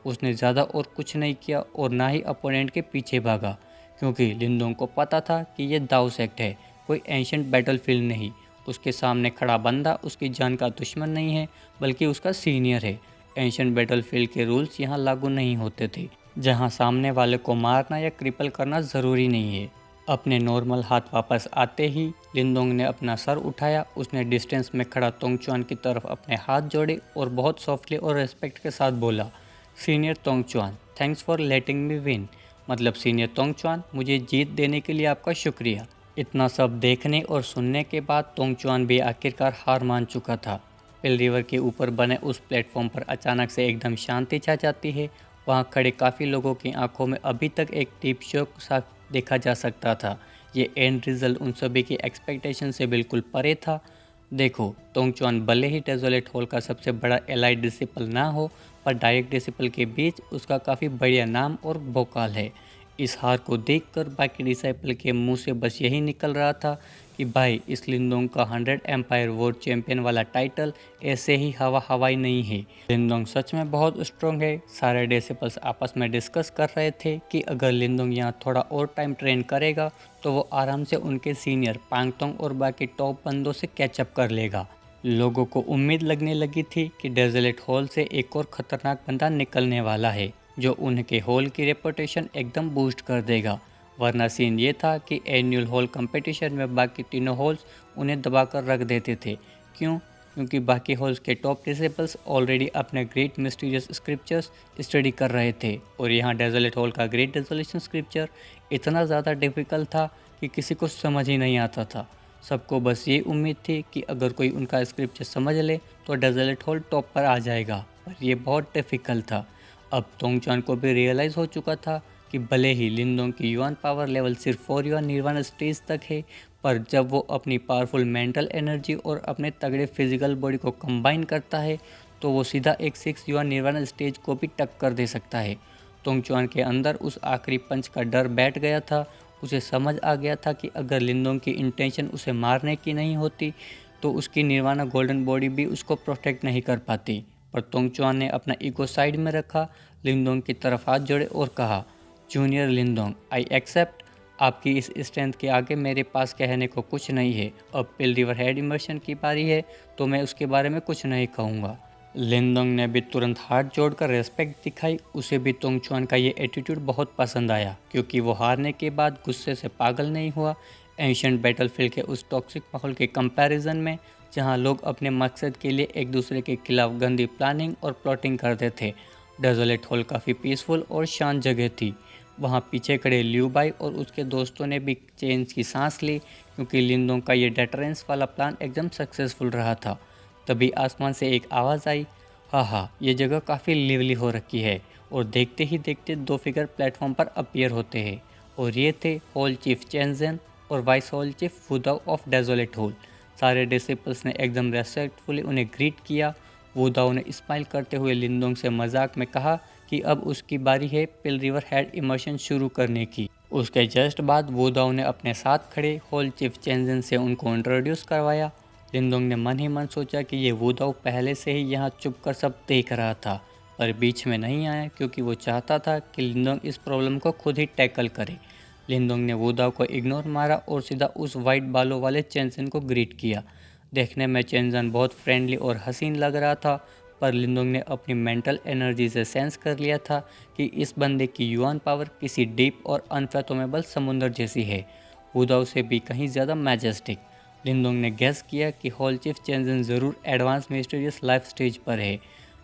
उसने ज़्यादा और कुछ नहीं किया और ना ही अपोनेंट के पीछे भागा, क्योंकि लिंदोंग को पता था कि ये दाव सेक्ट है, कोई एंशिएंट बैटलफील्ड नहीं। उसके सामने खड़ा बंदा उसकी जान का दुश्मन नहीं है, बल्कि उसका सीनियर है। एंशिएंट बैटलफील्ड के रूल्स यहाँ लागू नहीं होते थे, जहाँ सामने वाले को मारना या क्रिपल करना ज़रूरी नहीं है। अपने नॉर्मल हाथ वापस आते ही लिंदोंग ने अपना सर उठाया। उसने डिस्टेंस में खड़ा तोंगचुआन की तरफ अपने हाथ जोड़े और बहुत सॉफ्टली और रेस्पेक्ट के साथ बोला, senior Tongchuan, thanks for letting me win. मतलब सीनियर तोंगचुआन, मुझे जीत देने के लिए आपका शुक्रिया। इतना सब देखने और सुनने के बाद तोंगचुआन भी आखिरकार हार मान चुका था। पिल रिवर के ऊपर बने उस प्लेटफॉर्म पर अचानक से एकदम शांति छा जाती है। वहाँ खड़े काफ़ी लोगों की आंखों में अभी तक एक डीप शॉक साफ देखा जा सकता था। ये एंड रिजल्ट उन सभी की एक्सपेक्टेशन से बिल्कुल परे था। देखो, तोंगचुआन भले ही डेजोलेट हॉल का सबसे बड़ा एलाइड डिसिपल ना हो, पर डायरेक्ट डिसिपल के बीच उसका काफ़ी बढ़िया नाम और भोकाल है। इस हार को देखकर बाकी डिसाइपल के मुंह से बस यही निकल रहा था कि भाई, इस लिंदोंग का 100 एम्पायर वर्ल्ड चैंपियन वाला टाइटल ऐसे ही हवाई नहीं है। लिंदोंग सच में बहुत स्ट्रॉन्ग है। सारे डिसिपल्स आपस में डिस्कस कर रहे थे कि अगर लिंदोंग यहाँ थोड़ा और टाइम ट्रेन करेगा तो वो आराम से उनके सीनियर पांगतोंग और बाकी टॉप बंदों से कैचअप कर लेगा। लोगों को उम्मीद लगने लगी थी कि डेजलेट हॉल से एक और खतरनाक बंदा निकलने वाला है, जो उनके हॉल की रेपुटेशन एकदम बूस्ट कर देगा। वरना सीन ये था कि एनुअल हॉल कंपटीशन में बाकी तीनों हॉल्स उन्हें दबाकर रख देते थे। क्यों? क्योंकि बाकी हॉल्स के टॉप डिसिपल्स ऑलरेडी अपने ग्रेट मिस्टीरियस स्क्रिप्चर्स स्टडी कर रहे थे, और यहाँ डेजलेट हॉल का ग्रेट डेजोलेशन स्क्रिप्चर इतना ज़्यादा डिफ़िकल्ट था कि किसी को समझ ही नहीं आता था। सबको बस ये उम्मीद थी कि अगर कोई उनका स्क्रिप्चर समझ ले तो डेजलेट हॉल टॉप पर आ जाएगा, पर ये बहुत डिफ़िकल्ट था। अब तोंगचुआन को भी रियलाइज़ हो चुका था कि भले ही लिंदोंग की युआन पावर लेवल सिर्फ 4 युआन निर्वाण स्टेज तक है, पर जब वो अपनी पावरफुल मेंटल एनर्जी और अपने तगड़े फिजिकल बॉडी को कंबाइन करता है तो वो सीधा एक 6 युआन निर्वाण स्टेज को भी टक्कर दे सकता है। तोंगचुआन के अंदर उस आखिरी पंच का डर बैठ गया था। उसे समझ आ गया था कि अगर लिंदोंग की इंटेंशन उसे मारने की नहीं होती तो उसकी निर्वाणा गोल्डन बॉडी भी उसको प्रोटेक्ट नहीं कर पाती। पर तोंगचुआन ने अपना ईगो साइड में रखा, लिंदोंग की तरफ हाथ जोड़े और कहा, जूनियर लिंदोंग, आई एक्सेप्ट। आपकी इस स्ट्रेंथ के आगे मेरे पास कहने को कुछ नहीं है। अब पिल रिवर हेड इमर्शन की बारी है, तो मैं उसके बारे में कुछ नहीं कहूँगा। लिंदोंग ने भी तुरंत हाथ जोड़कर रेस्पेक्ट दिखाई। उसे भी तोंगचुआन का ये एटीट्यूड बहुत पसंद आया, क्योंकि वो हारने के बाद गुस्से से पागल नहीं हुआ। एंशिएंट बैटलफील्ड के उस टॉक्सिक माहौल के कंपैरिजन में, जहां लोग अपने मकसद के लिए एक दूसरे के खिलाफ गंदी प्लानिंग और प्लॉटिंग करते थे, डेजोलेट हॉल काफ़ी पीसफुल और शांत जगह थी। वहाँ पीछे खड़े लियू बाई और उसके दोस्तों ने भी चेंज की सांस ली, क्योंकि लिंदोंग का ये डेटरेंस वाला प्लान एकदम सक्सेसफुल रहा था। तभी आसमान से एक आवाज़ आई, हाँ हाँ, ये जगह काफ़ी लिवली हो रखी है। और देखते ही देखते दो फिगर प्लेटफॉर्म पर अपीयर होते हैं, और ये थे हॉल चीफ चेंजन और vice hall chief Wudao of desolate hall. सारे डिसिपल्स ने एकदम रेस्पेक्टफुली उन्हें ग्रीट किया। वुदाओ ने स्माइल करते हुए लिंदोंग से मजाक में कहा कि अब उसकी बारी है पिल रिवर हेड इमर्शन शुरू करने की। उसके जस्ट बाद वुदाओ ने अपने साथ खड़े हॉल चीफ चेंजन से उनको इंट्रोड्यूस करवाया। लिंदोंग ने मन ही मन सोचा कि ये वुदाओ पहले से ही यहाँ चुप कर सब देख रहा था, पर बीच में नहीं आया, क्योंकि वो चाहता था कि लिंदोंग इस प्रॉब्लम को खुद ही टैकल करे। लिंदोंग ने वुदाओ को इग्नोर मारा और सीधा उस वाइट बालों वाले चेंजन को ग्रीट किया। देखने में चेंजन बहुत फ्रेंडली और हसीन लग रहा था, पर लिंदोंग ने अपनी मेंटल एनर्जी से सेंस कर लिया था कि इस बंदे की युआन पावर किसी डीप और अनफैथोमेबल समुंदर जैसी है, वुदाओ से भी कहीं ज़्यादा मैजेस्टिक। लिंदोंग ने गेस किया कि हॉल चीफ चेंजन ज़रूर एडवांस मिस्टीरियस लाइफ स्टेज पर है।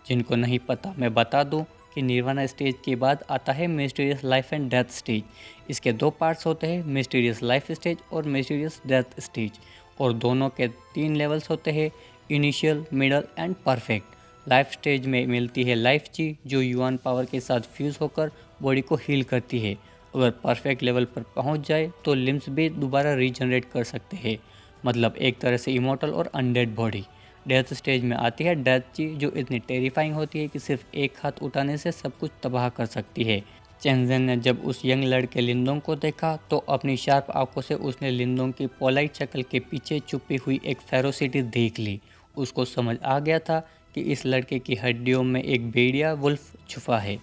जिनको नहीं पता मैं बता दूं, कि निर्वाणा स्टेज के बाद आता है mysterious life and death stage. इसके 2 पार्ट्स होते हैं, मिस्टीरियस लाइफ स्टेज और मिस्टीरियस डेथ स्टेज, और दोनों के 3 लेवल्स होते हैं, initial, middle and perfect. Life stage में मिलती है लाइफ ची जो युआन पावर के साथ फ्यूज़ होकर बॉडी को हील करती है। अगर परफेक्ट लेवल पर पहुंच जाए तो लिम्स भी दोबारा रीजनरेट कर सकते हैं, मतलब एक तरह से इमोर्टल और अनडेड बॉडी। डेथ स्टेज में आती है डेथ ची जो इतनी टेरिफाइंग होती है कि सिर्फ एक हाथ उठाने से सब कुछ तबाह कर सकती है। चेंजन ने जब उस यंग लड़के लिंदोंग को देखा तो अपनी शार्प आंखों से उसने लिंदोंग की पोलाइट शक्ल के पीछे छुपी हुई एक फेरोसिटी देख ली। उसको समझ आ गया था कि इस लड़के की हड्डियों में एक भेड़िया वुल्फ छुपा है,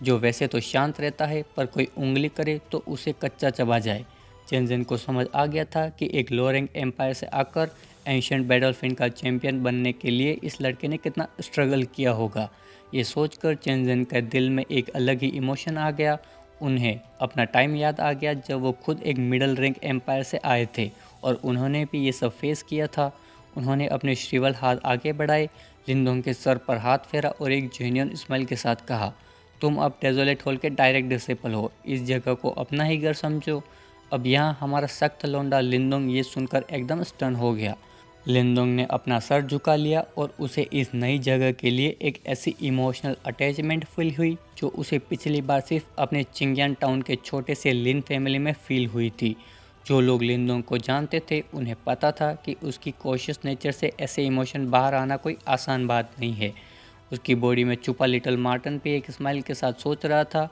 जो वैसे तो शांत रहता है पर कोई उंगली करे तो उसे कच्चा चबा जाए। चेंजन को समझ आ गया था कि एक लो रैंक एम्पायर से आकर एंशिएंट बैटलफील्ड का चैंपियन बनने के लिए इस लड़के ने कितना स्ट्रगल किया होगा। ये सोचकर चेंजन के दिल में एक अलग ही इमोशन आ गया। उन्हें अपना टाइम याद आ गया जब वो खुद एक मिडल रैंक एम्पायर से आए थे और उन्होंने भी ये सब फेस किया था। उन्होंने अपने श्रीवल हाथ आगे बढ़ाए, लिंदोंग के सर पर हाथ फेरा और एक जेन्युइन स्माइल के साथ कहा, तुम अब डेजोलेट हॉल के डायरेक्ट डिसिपल हो, इस जगह को अपना ही घर समझो। अब यहाँ हमारा सख्त लौंडा लिंदोंग ये सुनकर एकदम स्टन हो गया। लिंदोंग ने अपना सर झुका लिया और उसे इस नई जगह के लिए एक ऐसी इमोशनल अटैचमेंट फील हुई जो उसे पिछली बार सिर्फ अपने चिंगियान टाउन के छोटे से लिन फैमिली में फील हुई थी। जो लोग लिंदोंग को जानते थे उन्हें पता था कि उसकी कॉशियस नेचर से ऐसे इमोशन बाहर आना कोई आसान बात नहीं है। उसकी बॉडी में छुपा लिटिल मार्टिन भी एक स्माइल के साथ सोच रहा था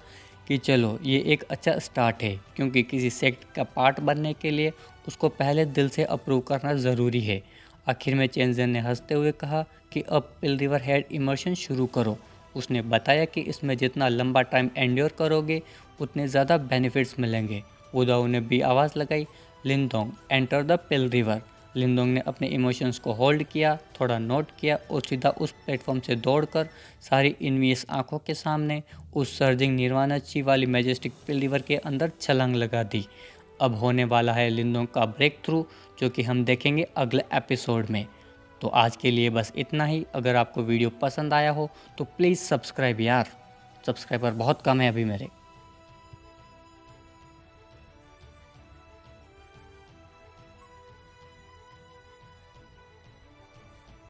कि चलो ये एक अच्छा स्टार्ट है, क्योंकि किसी सेक्ट का पार्ट बनने के लिए उसको पहले दिल से अप्रूव करना ज़रूरी है। आखिर में चेंजन ने हंसते हुए कहा कि अब पिल रिवर हेड इमर्शन शुरू करो। उसने बताया कि इसमें जितना लंबा टाइम एंड्योर करोगे उतने ज़्यादा बेनिफिट्स मिलेंगे। उदाओ ने भी आवाज़ लगाई, लिंदोंग एंटर द पिल रिवर। लिंदोंग ने अपने इमोशंस को होल्ड किया, थोड़ा नोट किया और सीधा उस प्लेटफॉर्म से दौड़कर सारी इन्वियस आंखों के सामने उस सर्जिंग निर्वाणा ची वाली मैजेस्टिक पिल रिवर के अंदर छलांग लगा दी। अब होने वाला है लिंदोंग का ब्रेक थ्रू, जो कि हम देखेंगे अगले एपिसोड में। तो आज के लिए बस इतना ही। अगर आपको वीडियो पसंद आया हो तो प्लीज़ सब्सक्राइब यार, सब्सक्राइबर बहुत कम है अभी मेरे।